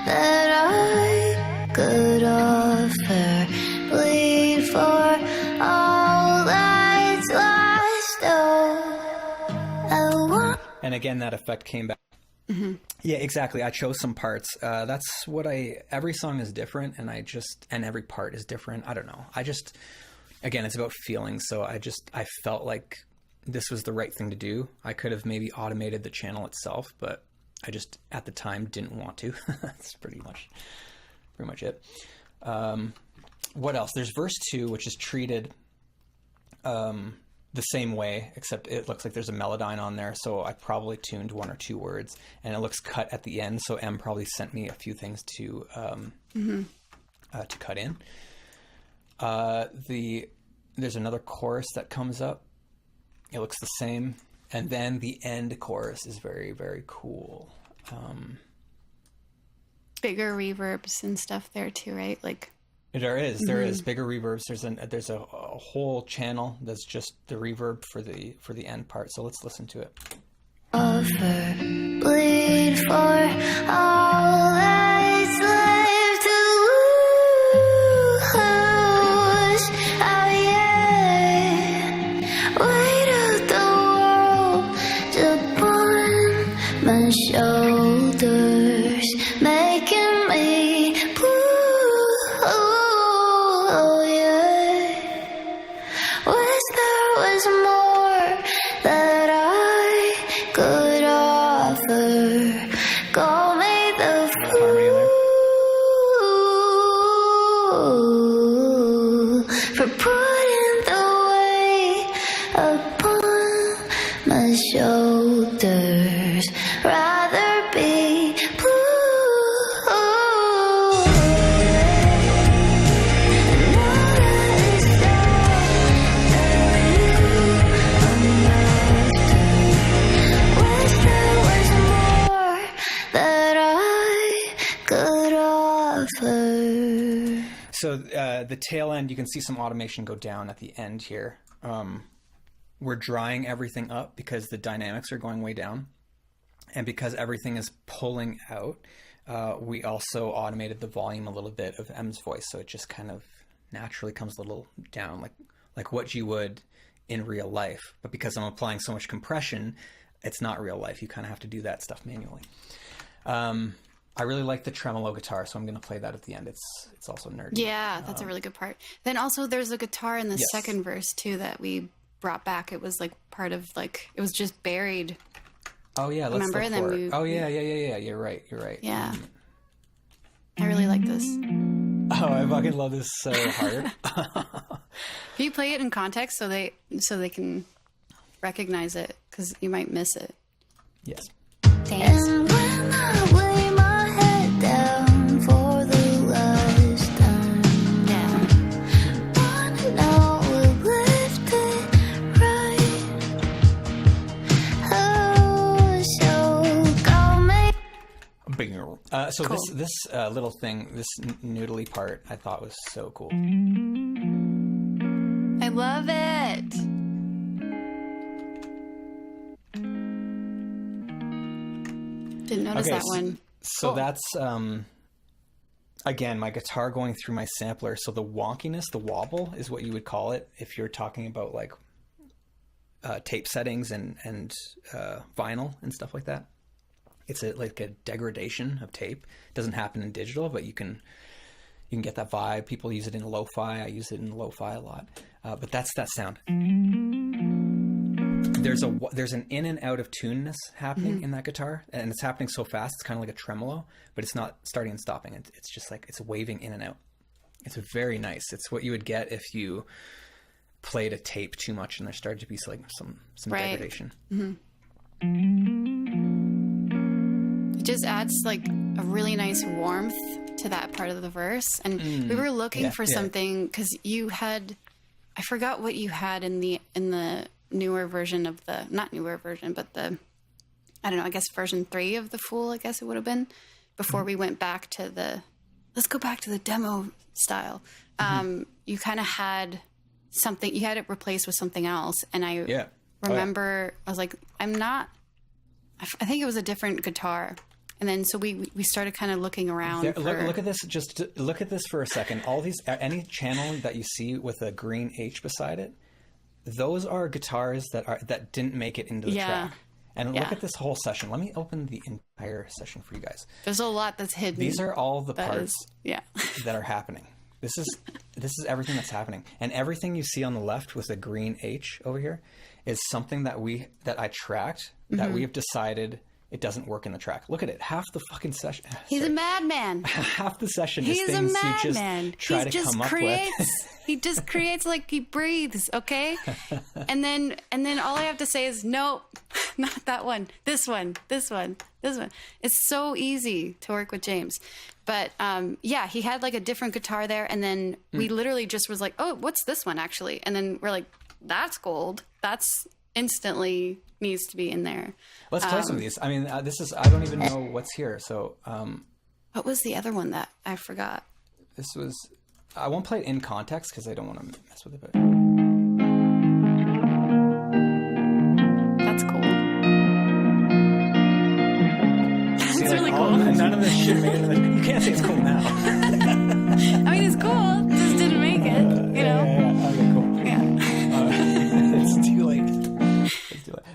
that I could offer. Bleed for all that's lost. Oh, I want. And again, that effect came back. Yeah, exactly. I chose some parts. That's what every song is different and every part is different. I don't know. Again, it's about feelings. So I felt like this was the right thing to do. I could have maybe automated the channel itself, but I just at the time didn't want to. That's pretty much it. What else? There's verse 2, which is treated the same way, except it looks like there's a melodyne on there. So I probably tuned 1 or 2 words, and it looks cut at the end. So M probably sent me a few things to cut in. There's another chorus that comes up. It looks the same, and then the end chorus is very, very cool. Bigger reverbs and stuff there too, right? Like. There is bigger reverbs. There's a whole channel that's just the reverb for the end part. So let's listen to it. Offer, bleed for all that's left to lose. Oh yeah, weight of the world upon my shoulders, making me blue. Oh yeah, wish there was more that I could offer. Call me the fool for putting the weight upon my shoulders. Rather be blue. So the tail end, you can see some automation go down at the end here. We're drying everything up because the dynamics are going way down. And because everything is pulling out, we also automated the volume a little bit of M's voice. So it just kind of naturally comes a little down, like what you would in real life. But because I'm applying so much compression, it's not real life. You kind of have to do that stuff manually. I really like the tremolo guitar, so I'm going to play that at the end. It's also nerdy. Yeah, that's a really good part. Then also there's a guitar in the second verse too that we brought back. It was like part of it was just buried. Oh yeah, let's look for it. Oh yeah. You're right. Yeah, I really like this. Oh, I fucking love this so hard. Can you play it in context so they can recognize it? Because you might miss it. Yes. Thanks. And when I lay my head down So Cool. this little thing, this noodly part, I thought was so cool. I love it. Didn't notice that one. So Cool. that's again my guitar going through my sampler. So the wonkiness, the wobble, is what you would call it if you're talking about like tape settings and vinyl and stuff like that. It's like a degradation of tape. It doesn't happen in digital, but you can get that vibe. People use it in lo-fi. I use it in lo-fi a lot. But that's that sound. There's an in and out of tuneness happening in that guitar, and it's happening so fast. It's kind of like a tremolo, but it's not starting and stopping. It's just like it's waving in and out. It's very nice. It's what you would get if you played a tape too much and there started to be like some Right. degradation. It just adds like a really nice warmth to that part of the verse. And we were looking for something because you had, I forgot what you had in the newer version of the, not newer version, but the, I don't know, I guess version 3 of the Fool, I guess it would have been, before we went back to let's go back to the demo style. You kind of had something, you had it replaced with something else. And I remember, I was like, I think it was a different guitar. And then so we started kind of looking around. Look at this. Just look at this for a second. All these, any channel that you see with a green H beside it, those are guitars that didn't make it into the track. And look at this whole session. Let me open the entire session for you guys. There's a lot that's hidden. These are all the parts that are happening. This is everything that's happening. And everything you see on the left with a green H over here is something that I tracked that we have decided it doesn't work in the track. Look at it. Half the fucking session. He's a madman. Half the session is He's a things you madman. just try to come up with. He just creates like he breathes, okay? And then all I have to say is, nope, not that one. This one. It's so easy to work with James. But he had like a different guitar there. And then we literally just was like, oh, what's this one actually? And then we're like, that's gold. That's instantly needs to be in there. Let's play some of these. I mean, I don't even know what's here. So, what was the other one that I forgot? I won't play it in context because I don't want to mess with it. But that's cool. see, That's like, really cool. None of this shit made it. You can't say it's cool now. I mean, it's cool. It just didn't make it, you know? Yeah. Okay, cool. Yeah. It's too late.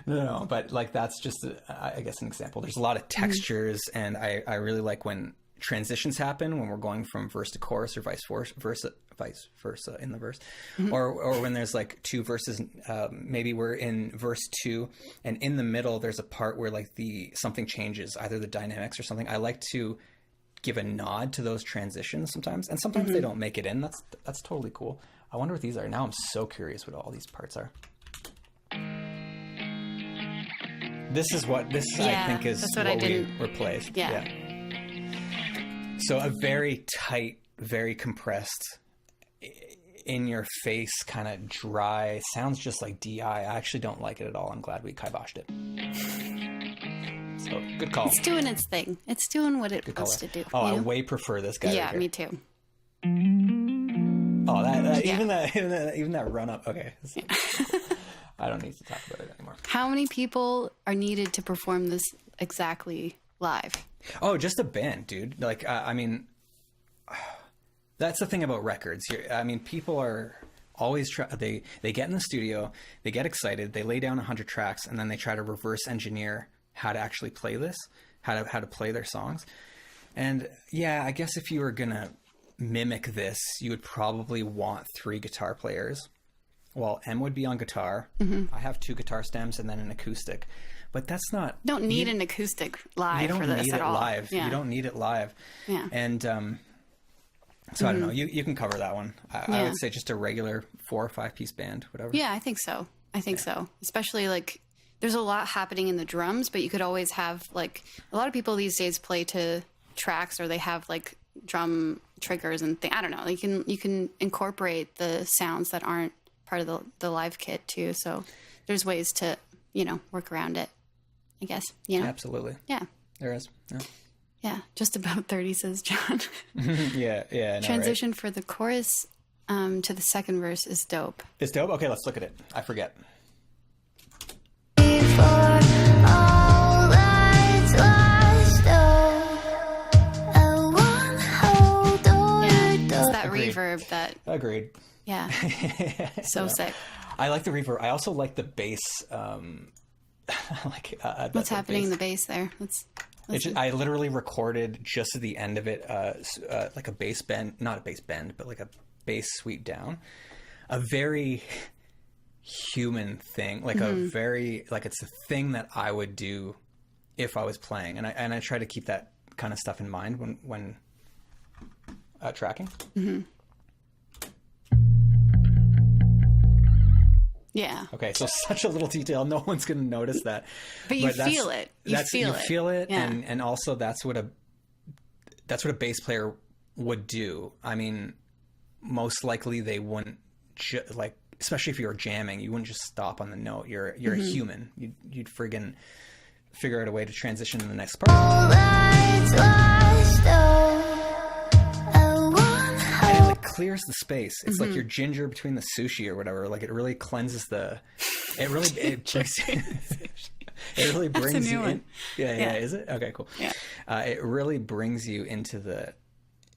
No, but like that's just, I guess, an example. There's a lot of textures, and I really like when transitions happen when we're going from verse to chorus or vice versa in the verse, or when there's like two verses. Maybe we're in verse 2, and in the middle there's a part where like something changes, either the dynamics or something. I like to give a nod to those transitions sometimes, and sometimes they don't make it in. That's totally cool. I wonder what these are. Now I'm so curious what all these parts are. This I think is what we replaced. Yeah. So a very tight, very compressed, in your face, kind of dry, sounds just like DI. I actually don't like it at all. I'm glad we kiboshed it. So good call. It's doing its thing. It's doing what it wants to do. Oh, I way prefer this guy. Yeah, right here. me too. Oh, even that run up. Okay. Cool. I don't need to talk about it anymore. How many people are needed to perform this exactly live? Oh, just a band, dude. Like, I mean, that's the thing about records. I mean, people are always they get in the studio, they get excited, they lay down 100 tracks, and then they try to reverse engineer how to actually play this, how to play their songs. And yeah, I guess if you were gonna mimic this, you would probably want 3 guitar players. Well, M would be on guitar. I have 2 guitar stems and then an acoustic. But that's not... You don't need an acoustic live for this at all. You don't need it live. Yeah. And so I don't know. You can cover that one. I would say just a regular 4 or 5 piece band, whatever. Yeah, I think so. So. Especially like there's a lot happening in the drums, but you could always have like a lot of people these days play to tracks, or they have like drum triggers and things. I don't know. You can incorporate the sounds that aren't part of the live kit too. So there's ways to, work around it, I guess, Absolutely. Yeah. There is. Yeah. Yeah, just about 30, says John. Yeah. No, Transition for the chorus to the second verse is dope. It's dope? Okay, let's look at it. I forget. Reverb that agreed. Yeah. So sick. I like the reverb. I also like the bass. What's happening in the bass there? I literally recorded just at the end of it like a bass bend, not a bass bend, but like a bass sweep down, a very human thing, like a very, like it's a thing that I would do if I was playing, and I try to keep that kind of stuff in mind when tracking. Yeah. Okay, so such a little detail, no one's going to notice that. But you feel it. You feel it. Yeah. And also that's what a bass player would do. I mean, most likely they wouldn't like, especially if you were jamming, you wouldn't just stop on the note. You're a human. You'd friggin' figure out a way to transition to the next part. Clears the space. It's like your ginger between the sushi or whatever. Like it really cleanses it really brings you in. Yeah. Is it? Okay, cool. Yeah. It really brings you into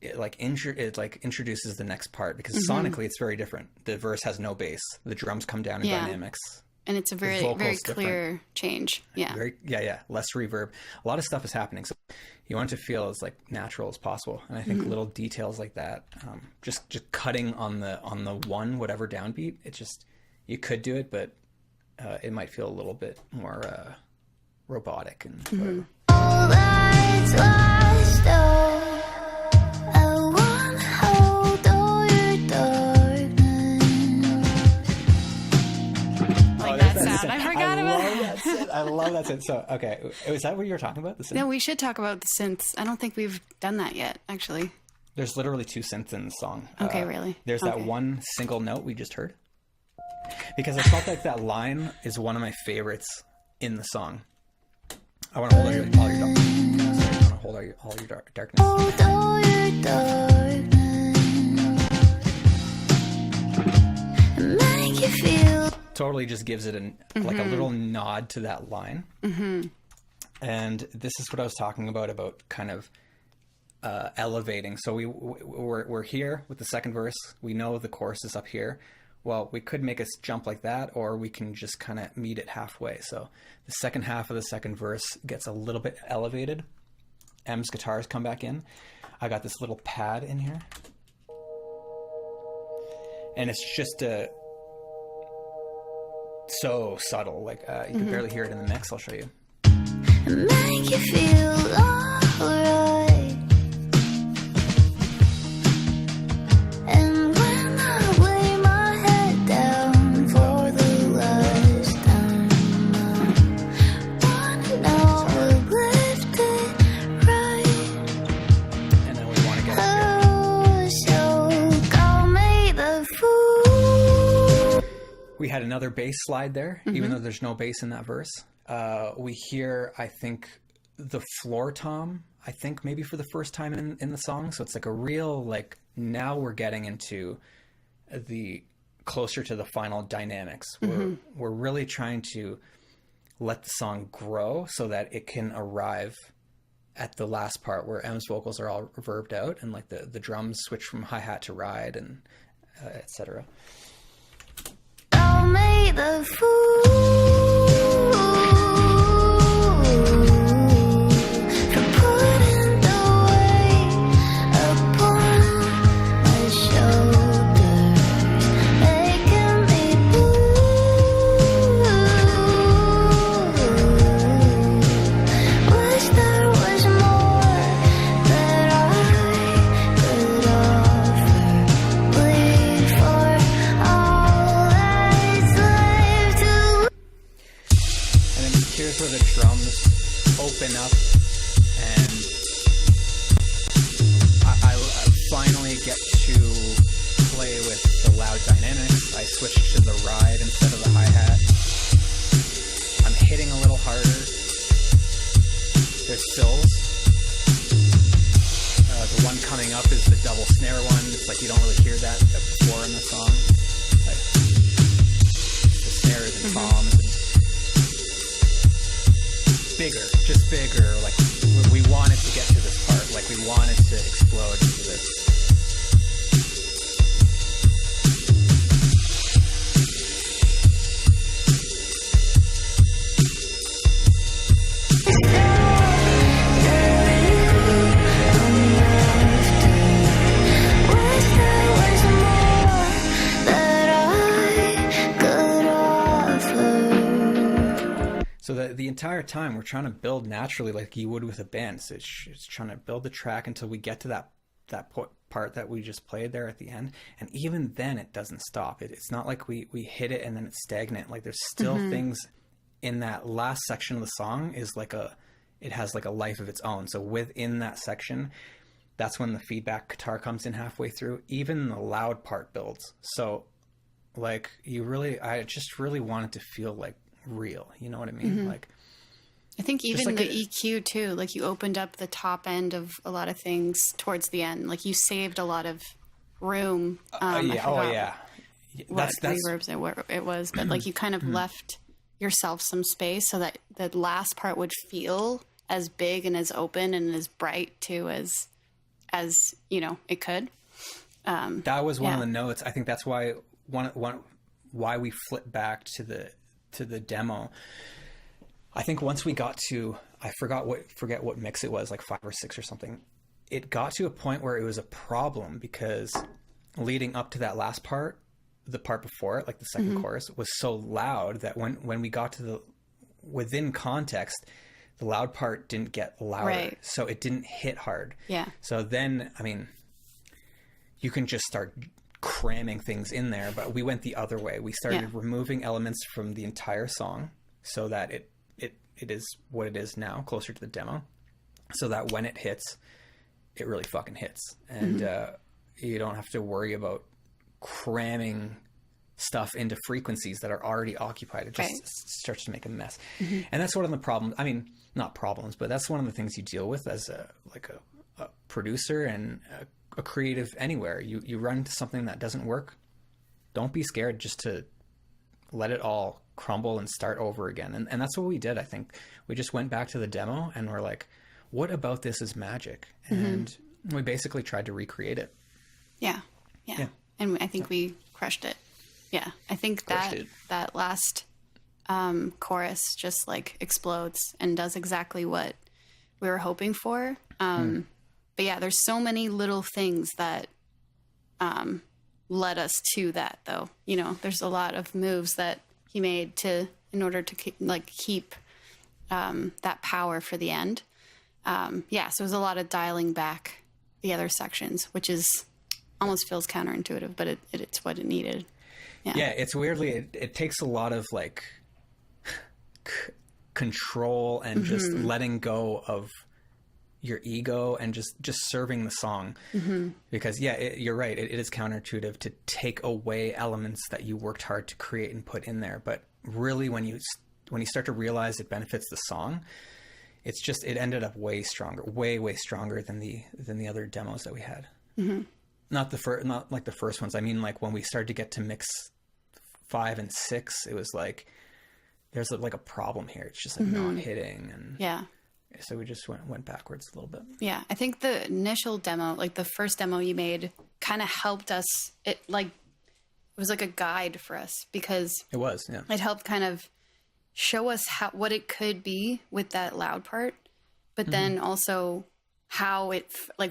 it introduces the next part because sonically it's very different. The verse has no bass. The drums come down in dynamics. And it's a very clear change. Yeah. Less reverb. A lot of stuff is happening. So you want it to feel as like natural as possible. And I think little details like that, just cutting on the one, whatever downbeat, you could do it, but it might feel a little bit more robotic and whatever. I forgot about that. I love that synth. So, okay. Is that what you were talking about? The synth? No, we should talk about the synths. I don't think we've done that yet, actually. There's literally 2 synths in the song. Okay, really? There's that one single note we just heard. Because I felt like that line is one of my favorites in the song. I want to hold all your darkness. I want to hold all your darkness. Hold all your darkness. Make you feel. Totally just gives it like a little nod to that line. And this is what I was talking about kind of elevating. So we're here with the second verse. We know the chorus is up here. Well, we could make a jump like that, or we can just kind of meet it halfway. So the second half of the second verse gets a little bit elevated. M's guitars come back in. I got this little pad in here. And it's just so subtle, like you can barely hear it in the mix. I'll show you. Make you feel alright. And when I lay my head down for the last time, I wanna know we're lifted right. And then we want to get up here. Oh, so call me the fool. We had another bass slide there, even though there's no bass in that verse. We hear, I think, the floor tom, I think maybe for the first time in the song. So it's like a real, like, now we're getting into the closer to the final dynamics. We're really trying to let the song grow so that it can arrive at the last part where M's vocals are all reverbed out and like the drums switch from hi-hat to ride and etc. Call me the fool. Where the drums open up and I finally get to play with the loud dynamics. I switch to the ride instead of the hi-hat. I'm hitting a little harder. There's fills. coming up is the double snare one. It's like you don't really hear that before in the song. Like, the snares and toms and bigger, just bigger. Like we wanted to get to this part. Like we wanted to explode into this. So the entire time we're trying to build naturally like you would with a band. So it's trying to build the track until we get to that part that we just played there at the end. And even then it doesn't stop. It's not like we hit it and then it's stagnant. Like there's still things in that last section of the song it has like a life of its own. So within that section, that's when the feedback guitar comes in halfway through. Even the loud part builds. So like I just really wanted to feel like real, you know what I mean? Like I think even like the EQ too, like you opened up the top end of a lot of things towards the end. Like you saved a lot of room. What reverbs it was, but like you kind of left yourself some space so that the last part would feel as big and as open and as bright too as you know it could. That was one of the notes. I think that's why why we flipped back to the demo. I think once we got to, I forget what mix it was, like 5 or 6 or something. It got to a point where it was a problem because leading up to that last part, the part before it, like the second chorus, was so loud that when we got to within context, the loud part didn't get louder. Right. So it didn't hit hard. Yeah. So then, I mean, you can just start cramming things in there, but we went the other way. We started removing elements from the entire song so that it is what it is now, closer to the demo, so that when it hits, it really fucking hits. And you don't have to worry about cramming stuff into frequencies that are already occupied. It just starts to make a mess. And that's one of the problems. I mean, not problems, but that's one of the things you deal with as a producer and a creative anywhere. You run into something that doesn't work. Don't be scared just to let it all crumble and start over again. And that's what we did. I think we just went back to the demo and we're like, what about this is magic? And we basically tried to recreate it. Yeah. And I think we crushed it. Yeah. I think that last chorus just like explodes and does exactly what we were hoping for. But yeah, there's so many little things that led us to that, though. You know, there's a lot of moves that he made in order to keep that power for the end. So it was a lot of dialing back the other sections, which is almost feels counterintuitive, but it's what it needed. Yeah, it's weirdly it takes a lot of like control and just letting go of your ego and just serving the song, because you're right, it is counterintuitive to take away elements that you worked hard to create and put in there. But really, when you start to realize it benefits the song, it ended up way stronger than the other demos that we had. Not like the first ones. I mean, like when we started to get to mix 5 and 6, it was like there's like a problem here. It's just like not hitting, and so we just went backwards a little bit. Yeah, I think the initial demo, like the first demo you made, kind of helped us. It was like a guide for us, because it was. Yeah, it helped kind of show us what it could be with that loud part, but then also how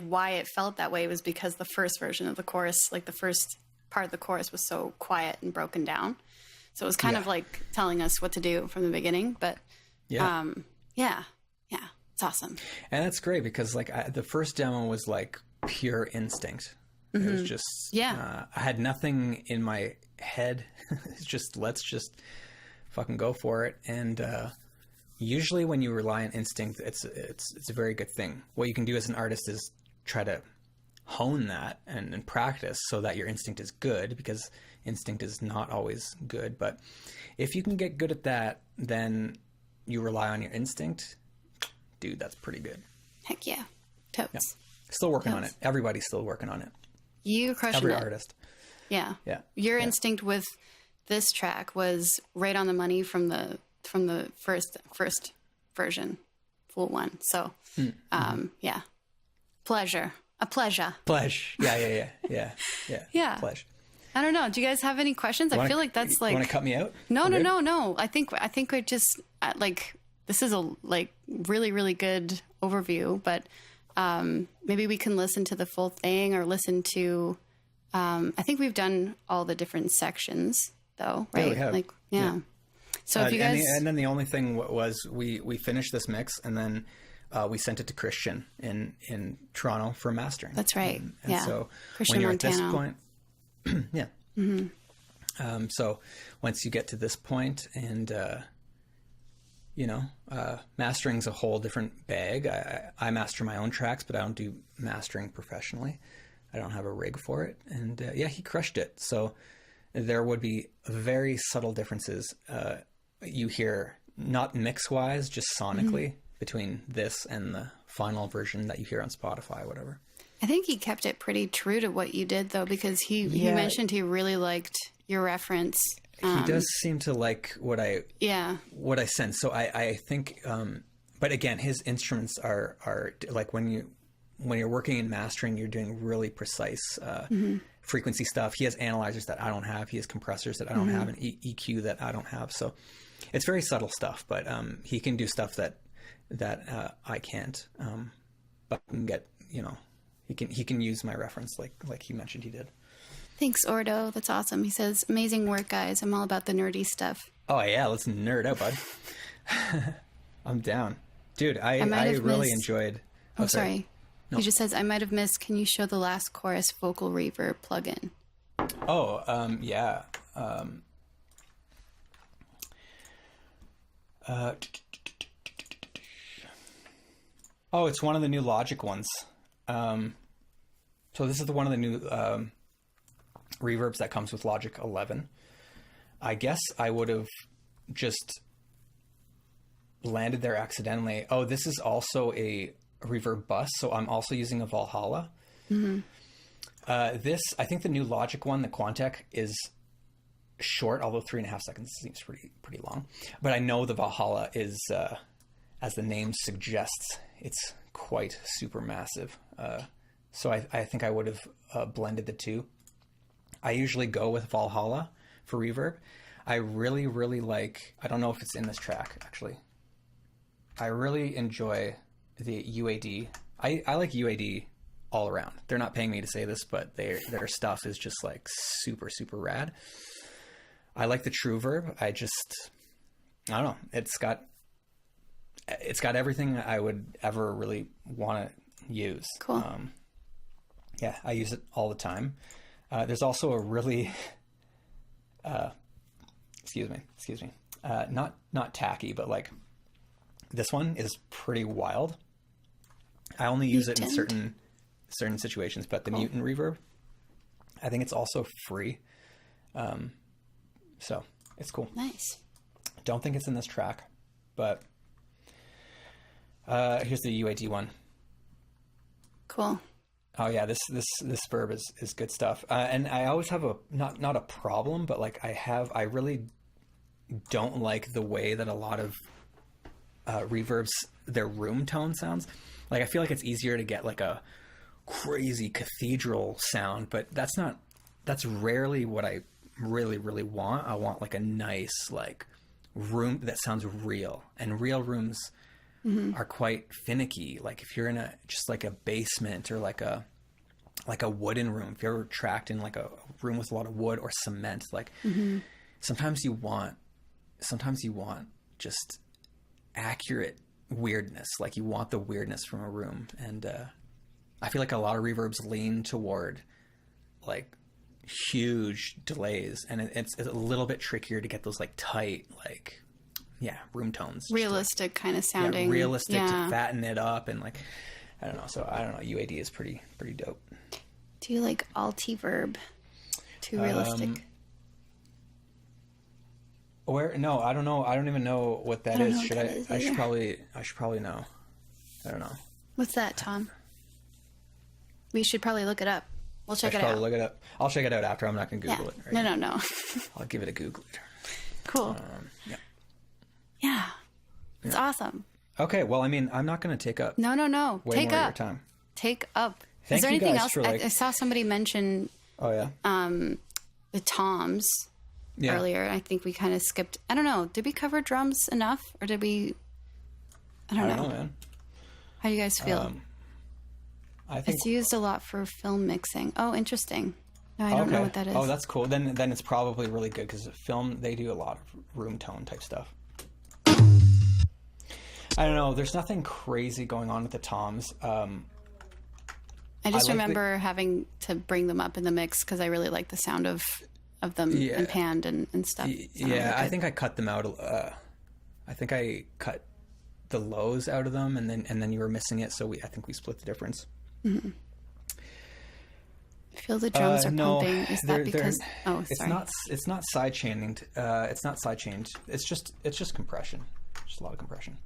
why it felt that way was because the first version of the chorus, like the first part of the chorus, was so quiet and broken down. So it was kind of like telling us what to do from the beginning. But it's awesome. And that's great because the first demo was like pure instinct. It was just, I had nothing in my head. It's just, let's just fucking go for it. And usually when you rely on instinct, it's a very good thing. What you can do as an artist is try to hone that and practice so that your instinct is good, because instinct is not always good. But if you can get good at that, then you rely on your instinct. Dude, that's pretty good. Heck yeah. Totes. Still working on it. Everybody's still working on it. You crushing Every it. artist. Yeah. Yeah. Your instinct with this track was right on the money from the first version, full one. So, yeah. Pleasure. A pleasure. Pleasure. Yeah. Yeah. Pleasure. I don't know. Do you guys have any questions? I feel like that's like. You want to cut me out? No. I think we just like this is a like really really good overview, but maybe we can listen to the full thing or listen to. I think we've done all the different sections though, right? Yeah, we have. Like yeah. So if you guys and then the only thing was we finished this mix and then we sent it to Christian in Toronto for mastering. That's right. And so Christian when you're Montano. at this point. Yeah. Mm-hmm. So once you get to this point and, mastering's a whole different bag. I master my own tracks, but I don't do mastering professionally. I don't have a rig for it. And he crushed it. So there would be very subtle differences you hear, not mix-wise, just sonically between this and the final version that you hear on Spotify or whatever. I think he kept it pretty true to what you did, though, because he mentioned he really liked your reference. He does seem to like what I sense. So I think, but again, his instruments are like when you're working in mastering, you're doing really precise frequency stuff. He has analyzers that I don't have. He has compressors that I don't have, and EQ that I don't have. So it's very subtle stuff, but he can do stuff that I can't. But I can get He can use my reference like he mentioned he did. Thanks, Ordo. That's awesome. He says, amazing work, guys. I'm all about the nerdy stuff. Oh, yeah. Let's nerd out, bud. I'm down. Dude, I really enjoyed... Oh, sorry. No. He just says, I might have missed, can you show the last chorus vocal reverb plugin? Oh, yeah. It's one of the new Logic ones. So this is one of the new reverbs that comes with Logic 11. I guess I would have just landed there accidentally. Oh, this is also a reverb bus, so I'm also using a Valhalla. Mm-hmm. I think the new Logic one, the Quantec, is short, although 3.5 seconds seems pretty long. But I know the Valhalla is, as the name suggests, it's quite super massive. So I think I would have blended the two. I usually go with Valhalla for reverb. I really, really like, I don't know if it's in this track, actually. I really enjoy the UAD. I like UAD all around. They're not paying me to say this, but their stuff is just like super, super rad. I like the True Verb. I don't know. It's got everything I would ever really want to use. Cool. I use it all the time. There's also a really, excuse me, not tacky, but like this one is pretty wild. I only use it in certain situations, but the Mutant Reverb, I think it's also free. So it's cool. Nice. Don't think it's in this track, but here's the UAD one. Cool. Oh yeah, this verb is good stuff. And I always have not a problem, but like I really don't like the way that a lot of reverbs, their room tone sounds. Like I feel like it's easier to get like a crazy cathedral sound, but that's rarely what I really, really want. I want like a nice like room that sounds real, and real rooms are quite finicky. Like if you're in just like a basement or like a wooden room, if you're ever tracked in like a room with a lot of wood or cement, like sometimes you want just accurate weirdness. Like you want the weirdness from a room. And I feel like a lot of reverbs lean toward like huge delays, and it's a little bit trickier to get those like tight, like room tones, realistic kind of sounding, realistic to fatten it up, and like I don't know. So I don't know. UAD is pretty dope. Do you like Altiverb? Too realistic. Where? No, I don't know. I don't even know what that is. Should I? I should probably know. I don't know. What's that, Tom? We should probably look it up. We'll check I it should out. probably look it up. I'll check it out after. I'm not going to Google it. Right No, now. no. I'll give it a Google later. Cool. Yeah. Yeah. It's awesome. Okay. Well, I mean, I'm not going to take up No. way Take more up. of your time. Take up. Thank Is there you anything guys else? for, like- I saw somebody mention Oh, yeah? the toms Yeah. earlier. I think we kind of skipped. I don't know. Did we cover drums enough, or did we? I don't I know. don't know, man. How do you guys feel? I think... It's used a lot for film mixing. Oh, interesting. No, I don't know what that is. Oh, that's cool. Then it's probably really good because film, they do a lot of room tone type stuff. I don't know. There's nothing crazy going on with the toms. I just I like remember having to bring them up in the mix because I really like the sound of them and panned and stuff. Yeah, Really I good. think I cut them out. I think I cut the lows out of them, and then you were missing it, so I think we split the difference. I feel the drums are no, pumping. Is that because? Oh, it's sorry. not. It's not side chained. It's not side chained. It's just compression. Just a lot of compression.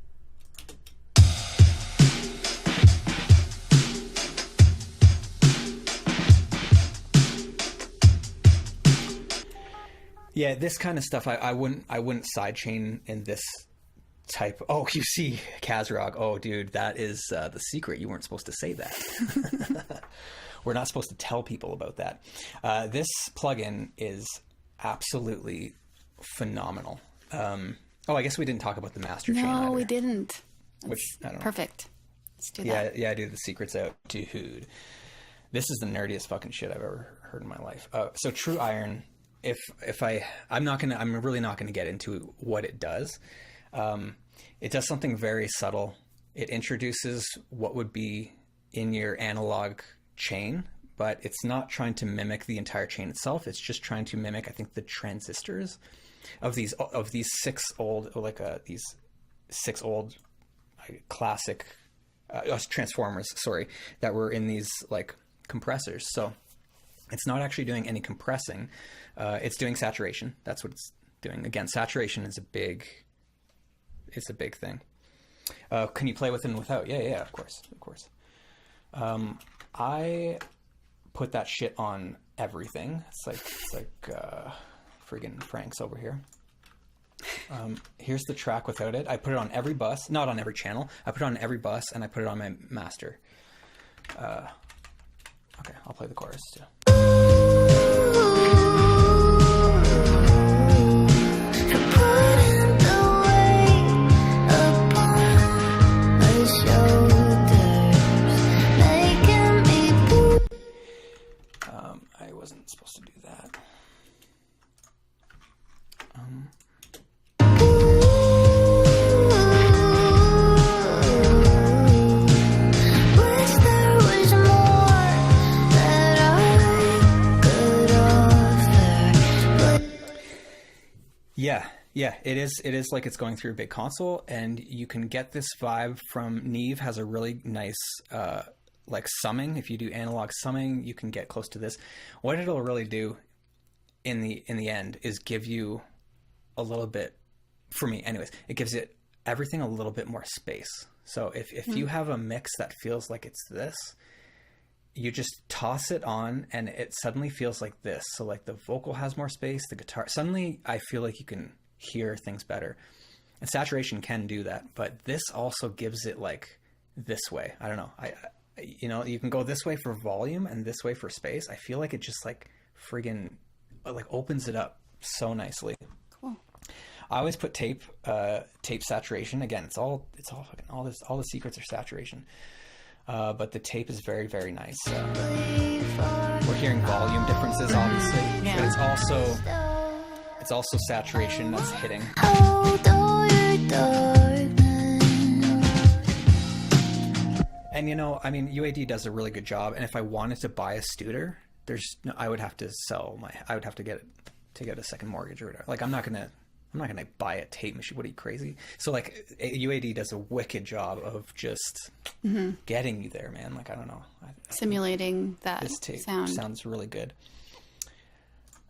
Yeah, this kind of stuff I wouldn't sidechain in this type. Oh, you see, Kazrog. Oh, dude, that is the secret. You weren't supposed to say that. We're not supposed to tell people about that. This plugin is absolutely phenomenal. Oh, I guess we didn't talk about the master chain. No, either, we didn't. Which I don't know. Perfect. Let's do that. Yeah, dude, the secret's out, dude. This is the nerdiest fucking shit I've ever heard in my life. So True Iron. I'm really not gonna get into what it does. It does something very subtle. It introduces what would be in your analog chain, but it's not trying to mimic the entire chain itself. It's just trying to mimic, I think, the transistors of these six old classic transformers. Sorry, that were in these like compressors. So it's not actually doing any compressing. It's doing saturation. That's what it's doing. Again, saturation is a big thing. Can you play with and without? Yeah, of course. I put that shit on everything. It's like friggin' Frank's over here. Here's the track without it. I put it on every bus, not on every channel. I put it on every bus, and I put it on my master. Okay, I'll play the chorus too. I wasn't supposed to do that. Yeah, it is like it's going through a big console, and you can get this vibe from Neve. Has a really nice like summing. If you do analog summing, you can get close to this. What it'll really do in the end is give you a little bit, for me anyways, it gives it everything a little bit more space. So if you have a mix that feels like it's this, you just toss it on and it suddenly feels like this. So like the vocal has more space, the guitar, suddenly I feel like you can hear things better. And saturation can do that, but this also gives it like this way. I don't know. You can go this way for volume and this way for space. I feel like it just like friggin' like opens it up so nicely. Cool. I always put tape saturation. Again, it's all fucking all the secrets are saturation. But the tape is very, very nice. We're hearing volume differences, obviously, but it's also saturation that's hitting. And UAD does a really good job. And if I wanted to buy a Studer, I would have to get a second mortgage or whatever. Like I'm not gonna buy a tape machine. What are you, crazy? So like UAD does a wicked job of just getting you there, man. Like I don't know, Simulating that this tape sound sounds really good.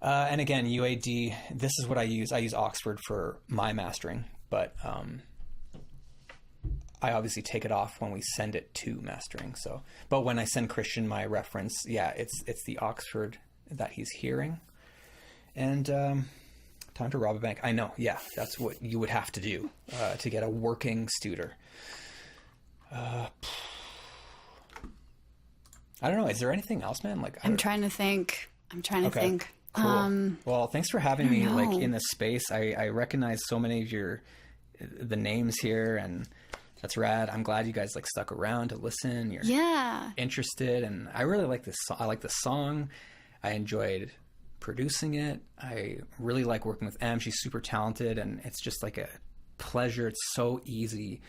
And again, UAD. This is what I use. I use Oxford for my mastering, but I obviously take it off when we send it to mastering. So, but when I send Christian my reference, yeah, it's the Oxford that he's hearing. And time to rob a bank. I know, yeah, that's what you would have to do to get a working Studer. I don't know. Is there anything else, man? Like, I'm trying to think. Cool. Well, thanks for having me like in this space. I recognize so many of the names here, and that's rad. I'm glad you guys like stuck around to listen. You're interested, and I really like this. I like the song. I enjoyed producing it. I really like working with Em. She's super talented, and it's just like a pleasure. It's so easy.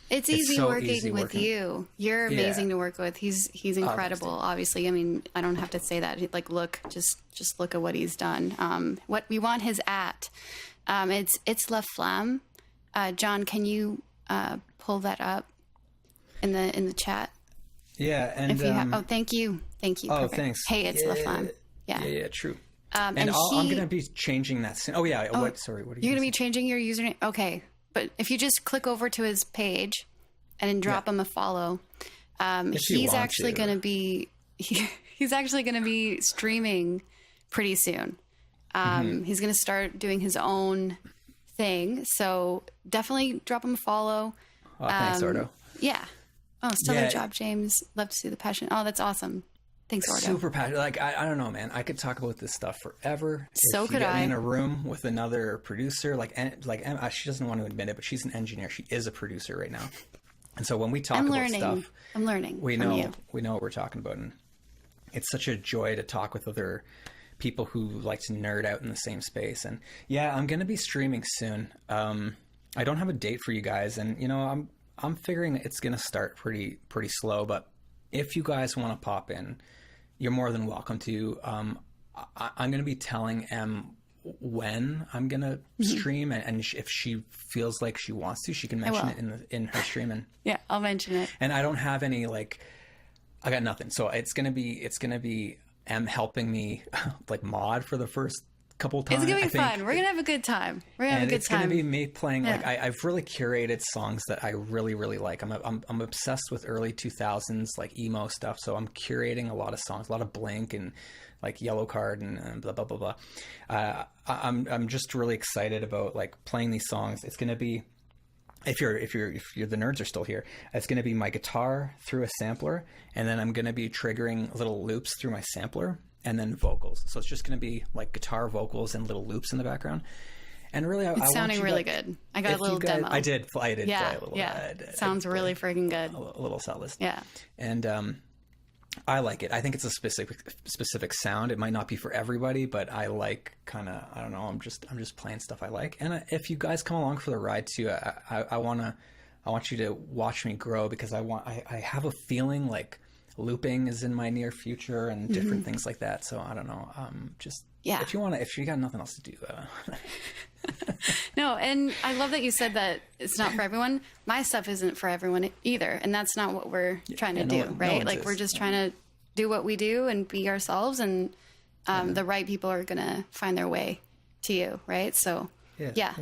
It's easy working with you. You're amazing to work with. He's incredible. Obviously, I mean, I don't have to say that. Like, look, just look at what he's done. What we want his at. It's La Flamme. John, can you pull that up in the chat? Yeah, and if you thank you. Oh, Perfect. thanks. Hey, it's La Flamme. Yeah, true. And I'm gonna be changing that soon. Oh yeah. What? Sorry. What are you? You're gonna be changing your username. Okay, but if you just click over to his page and then drop him a follow, he's actually gonna be streaming pretty soon. He's gonna start doing his own thing, so definitely drop him a follow. Oh, thanks, Ordo. Yeah. Oh, stellar job, James. Love to see the passion. Oh, that's awesome. Thanks, Ordo. Super passionate. Like, I don't know, man. I could talk about this stuff forever. So if could you get I. me in a room with another producer, like Emma, she doesn't want to admit it, but she's an engineer. She is a producer right now. And so when we talk about stuff, I'm learning. We know what we're talking about, and it's such a joy to talk with other people who like to nerd out in the same space. And yeah, I'm going to be streaming soon. I don't have a date for you guys, and you know, I'm figuring it's going to start pretty slow, but if you guys want to pop in, you're more than welcome to. I'm going to be telling Em when I'm going to stream, and if she feels like she wants to, she can mention it in her stream. And yeah, I'll mention it. And I don't have any, like, I got nothing. So it's going to be Em helping me like mod for the first couple times. It's going to be fun. We're going to have a good time. It's going to be me playing, like, I've really curated songs that I really, really like. I'm obsessed with early 2000s, like, emo stuff. So I'm curating a lot of songs, a lot of Blink and, like, Yellow Card and blah, blah, blah, blah. I'm just really excited about, like, playing these songs. It's going to be, if you're the nerds are still here, it's going to be my guitar through a sampler, and then I'm going to be triggering little loops through my sampler, and then vocals. So it's just going to be like guitar, vocals, and little loops in the background. And really, it's sounding really good. I got a little demo. I did play a little. Yeah. Sounds really freaking good. A little set list. Yeah. And I like it. I think it's a specific sound. It might not be for everybody, but I like kind of, I don't know. I'm just playing stuff I like. And if you guys come along for the ride too, I want you to watch me grow, because I have a feeling like looping is in my near future and different things like that. So I don't know. If you got nothing else to do. No. And I love that you said that it's not for everyone. My stuff isn't for everyone either. And that's not what we're trying to do. Right. Like, we're just trying to do what we do and be ourselves, and the right people are going to find their way to you. Right. So yeah.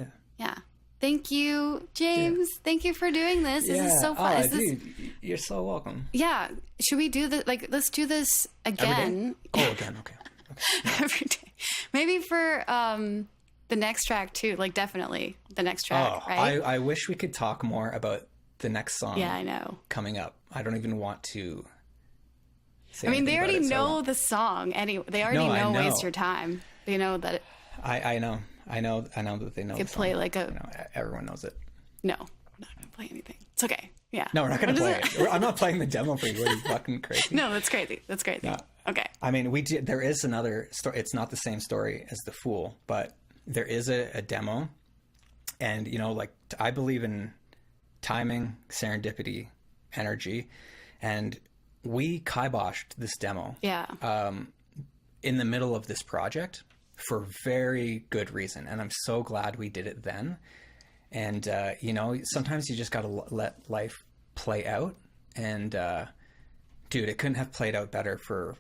Thank you, James. Yeah. Thank you for doing this. This is so fun. Dude, you're so welcome. Yeah. Should we do this? Like, let's do this again. Again. Okay. Every day. Maybe for the next track too. Like, definitely the next track. Right. I wish we could talk more about the next song. Yeah, I know. Coming up. I don't even want to say. I mean, they already know the song. Anyway, they already know "Waste Your Time." They know that. I know. I know that they know. Could play like a. Everyone knows it. No, I'm not gonna play anything. It's okay. Yeah. No, we're not gonna play it. I'm not playing the demo for you. What, are you fucking crazy? No, that's crazy. No. Okay. I mean, there is another story. It's not the same story as The Fool, but there is a demo, and like, I believe in timing, serendipity, energy, and we kiboshed this demo. Yeah. In the middle of this project, for very good reason. And I'm so glad we did it then. And, sometimes you just got to let life play out. And, dude, it couldn't have played out better for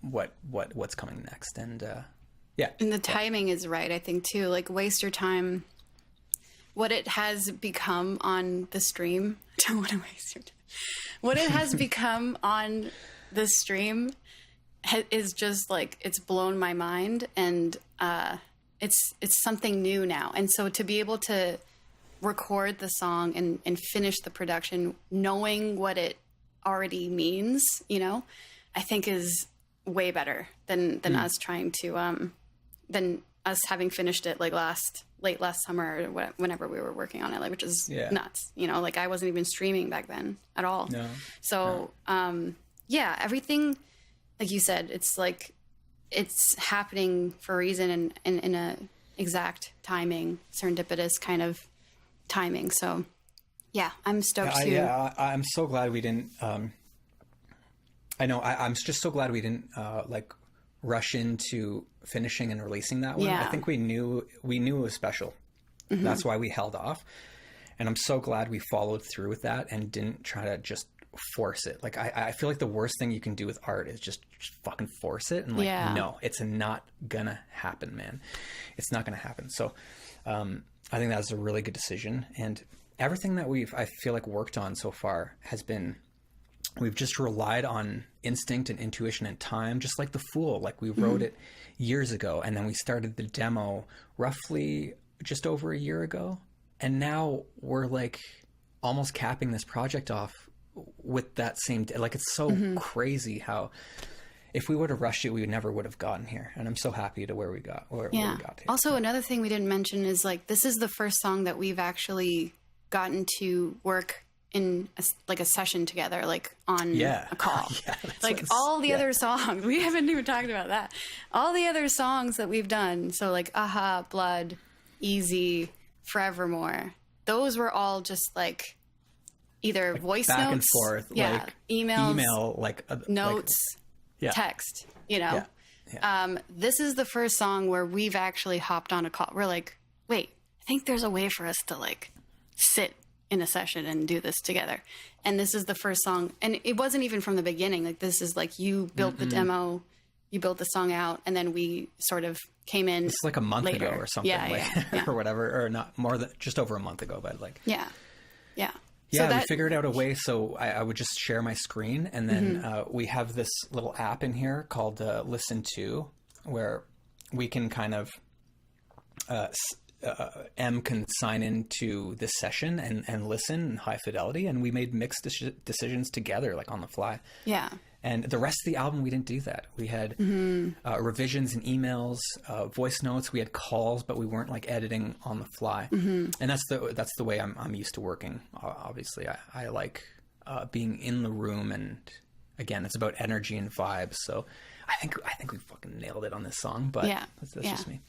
what's coming next. And, yeah. And the timing is right, I think, too. Like, Waste Your Time what it has become on the stream. I don't want to waste your time. What it has become on the stream is just like, it's blown my mind, and it's something new now. And so to be able to record the song and finish the production knowing what it already means, you know, I think is way better than us trying to than us having finished it like late last summer or whenever we were working on it, like, which is nuts, you know, like I wasn't even streaming back then at all. No. So yeah, everything, like you said, it's like it's happening for a reason, and in a exact timing, serendipitous kind of timing. So yeah, I'm stoked too. I'm so glad we didn't I'm just so glad we didn't like rush into finishing and releasing that one. I think we knew it was special. That's why we held off, and I'm so glad we followed through with that and didn't try to just force it. Like I feel like the worst thing you can do with art is just fucking force it, and like no, it's not gonna happen, man. It's not gonna happen. So I think that was a really good decision, and everything that I feel like worked on so far has been, we've just relied on instinct and intuition and time, just like The Fool. Like we wrote it years ago, and then we started the demo roughly just over a year ago, and now we're like almost capping this project off with that same, like it's so crazy how if we would have rushed it, we never would have gotten here. And I'm so happy to where we got to. Also, another thing we didn't mention is like, this is the first song that we've actually gotten to work in a session together, like on a call. Like all the other songs, we haven't even talked about that. All the other songs that we've done, so like Aha, Blood, Easy, Forevermore, those were all just like either like voice back notes, and forth, like email, like notes, text, you know. This is the first song where we've actually hopped on a call. We're like, wait, I think there's a way for us to like sit in a session and do this together. And this is the first song, and it wasn't even from the beginning. Like this is like, you built the demo, you built the song out, and then we sort of came in. It's like a month later. ago or something, or whatever, or not, more than just over a month ago, but like so we figured out a way. So I would just share my screen, and then we have this little app in here called Listen To, where we can kind of M can sign into this session and listen in high fidelity, and we made mixed decisions together, like on the fly. Yeah. And the rest of the album, we didn't do that. We had revisions and emails, voice notes. We had calls, but we weren't like editing on the fly. And that's the way I'm used to working. Obviously, I like being in the room, and again, it's about energy and vibes. So I think we fucking nailed it on this song. But that's just me.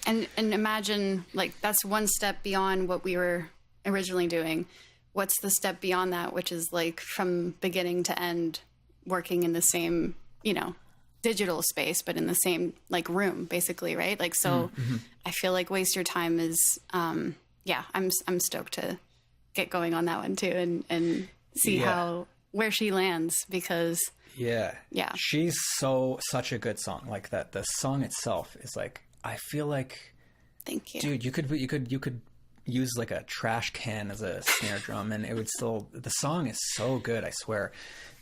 And imagine, like, that's one step beyond what we were originally doing. What's the step beyond that, which is like from beginning to end, working in the same, you know, digital space, but in the same like room, basically, right? Like, so I feel like Waste Your Time is, I'm stoked to get going on that one too, and see where she lands, because she's such a good song. Like that, the song itself is like, I feel like, thank you, dude, you could use like a trash can as a snare drum, and it would still, the song is so good. I swear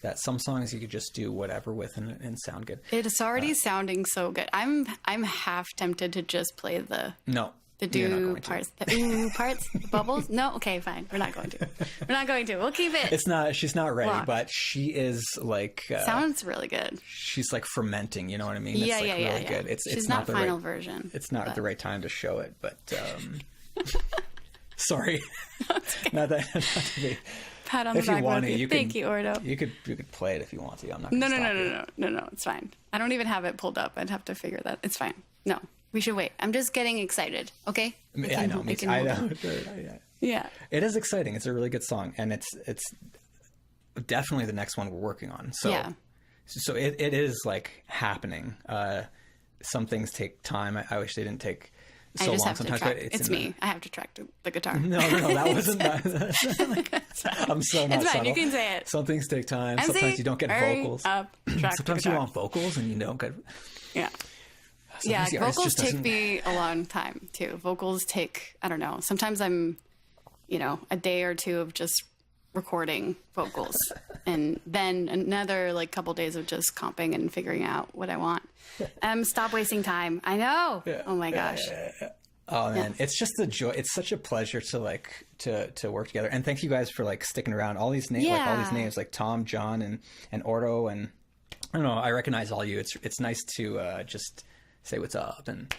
that some songs you could just do whatever with and sound good. It's already sounding so good. I'm half tempted to just play the do parts, the ooh parts, the bubbles. No, okay, fine. We're not going to. We'll keep it. She's not ready, but she is like. Sounds really good. She's like fermenting. You know what I mean? It's really good. She's not the final version. It's not the right time to show it, but. Sorry. not to be. Pat on the back. Thank you, Ordo. You could play it if you want to. I'm not. No. It's fine. I don't even have it pulled up. I'd have to figure that. It's fine. No. We should wait. I'm just getting excited. Okay. I know. I know. Yeah. It is exciting. It's a really good song, and it's definitely the next one we're working on. So, so it is like happening. Some things take time. I wish they didn't take so long sometimes. But it's me. I have to track the guitar. No, that wasn't that. I'm so not It's fine. subtle. You can say it. Some things take time. Sometimes you don't get vocals. Sometimes you want vocals and you don't get. Yeah. Vocals take me a long time too. Vocals take, I don't know. Sometimes I'm you know, a day or two of just recording vocals and then another like couple days of just comping and figuring out what I want. Stop wasting time. I know. Yeah. Oh my gosh. Oh man, it's just the joy. It's such a pleasure to like to work together. And thank you guys for like sticking around. All these names, like all these names, like Tom, John, and Ordo, and I don't know. I recognize all you. It's nice to just say what's up and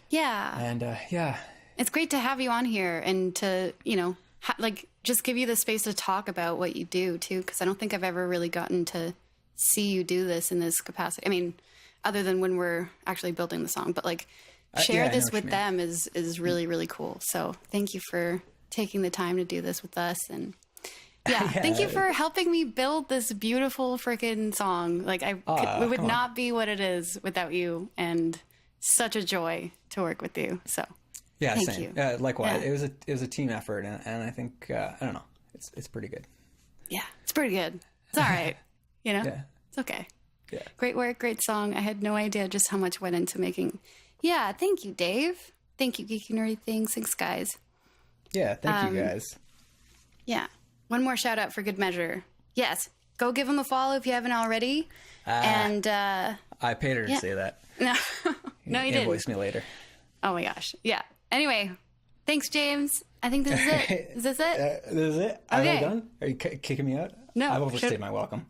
yeah. It's great to have you on here and to, you know, like just give you the space to talk about what you do too, because I don't think I've ever really gotten to see you do this in this capacity. I mean, other than when we're actually building the song, but like share this with them is really, really cool. So thank you for taking the time to do this with us. And thank you for helping me build this beautiful freaking song. Like it would not be what it is without you, and such a joy to work with you. So yeah, thank same. you. Likewise, it was a team effort, and I think I don't know, it's pretty good. Yeah, it's pretty good. It's all right. You know, it's okay. Yeah, great work, great song. I had no idea just how much went into making. Yeah, thank you, Dave. Thank you, Geeky Nerdy Things. Thanks, guys. Yeah, thank you guys. Yeah, one more shout out for good measure. Yes, go give them a follow if you haven't already. And I paid her to say that. No, no, you didn't. Invoice me later. Oh my gosh. Yeah. Anyway, thanks, James. I think this is it. Is this it? This is it? Okay. Am I done? Are you kicking me out? No. I've overstayed my welcome.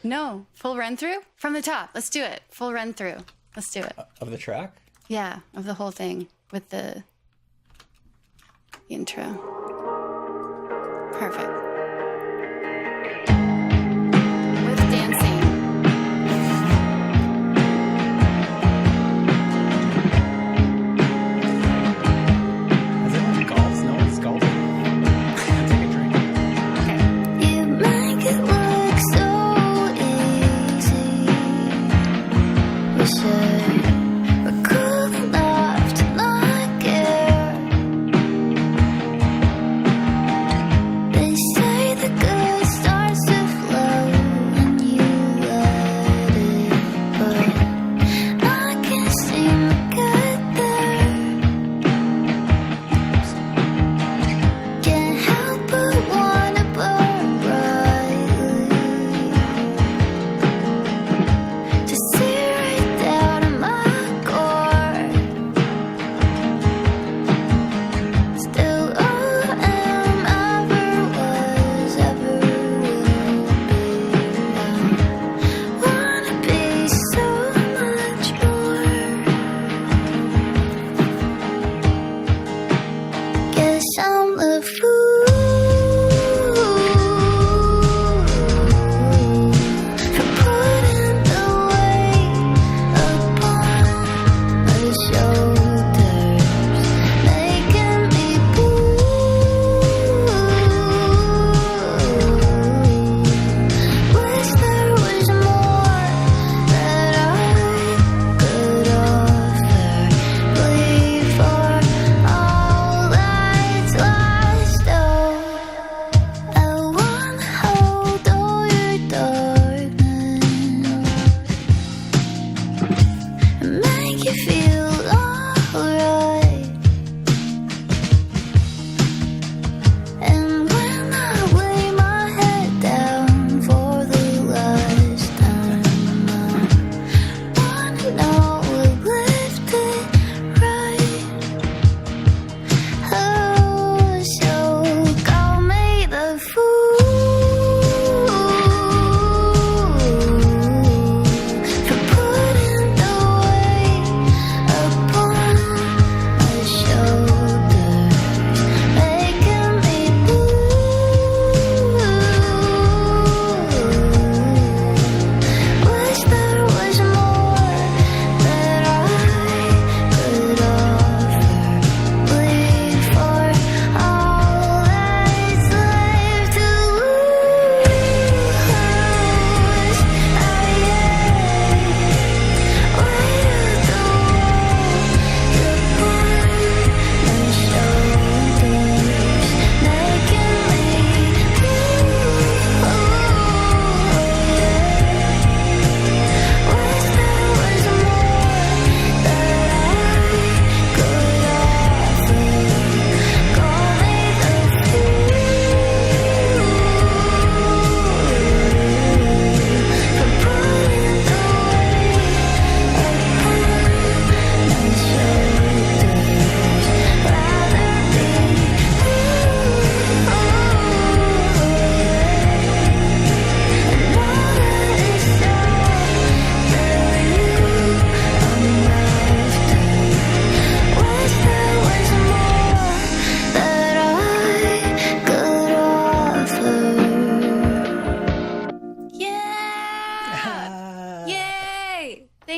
No. Full run through? From the top. Let's do it. Full run through. Let's do it. Of the track? Yeah, of the whole thing with the intro. Perfect. With dancing. Has anyone golfed? No one's golfed. I'll take a drink. Okay. You make it look so easy. We said we're cool enough to not care. They say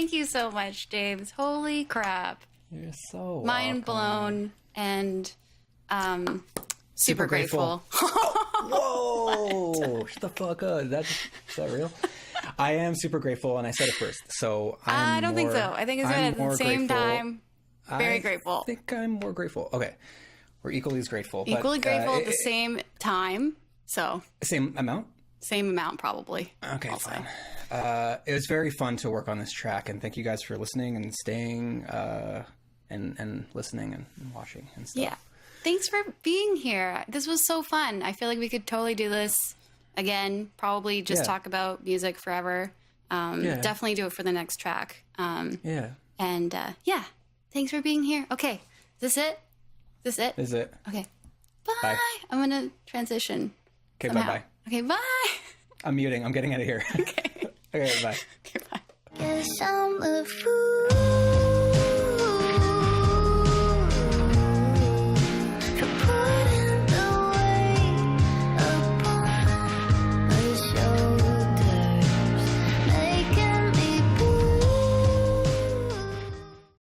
Thank you so much, James. Holy crap. You're so Mind blown and super grateful. Whoa! Shut the fuck up. Is that real? I am super grateful, and I said it first. So I don't think so. I think it's at the same time. Very grateful. I think I'm more grateful. Okay. We're equally as grateful. Equally grateful at the same time. So same amount? Same amount, probably. Okay, also. fine. It was very fun to work on this track, and thank you guys for listening and staying and listening and watching and stuff. Yeah. Thanks for being here. This was so fun. I feel like we could totally do this again. Probably just talk about music forever. Definitely do it for the next track. Yeah. And thanks for being here. Okay. Is this it? Is this it? Is it? Okay. Bye. Bye. I'm going to transition. Okay, somehow. bye-bye. Okay, bye. I'm muting. I'm getting out of here. Okay. Okay, bye. Okay, bye. Guess I'm a fool.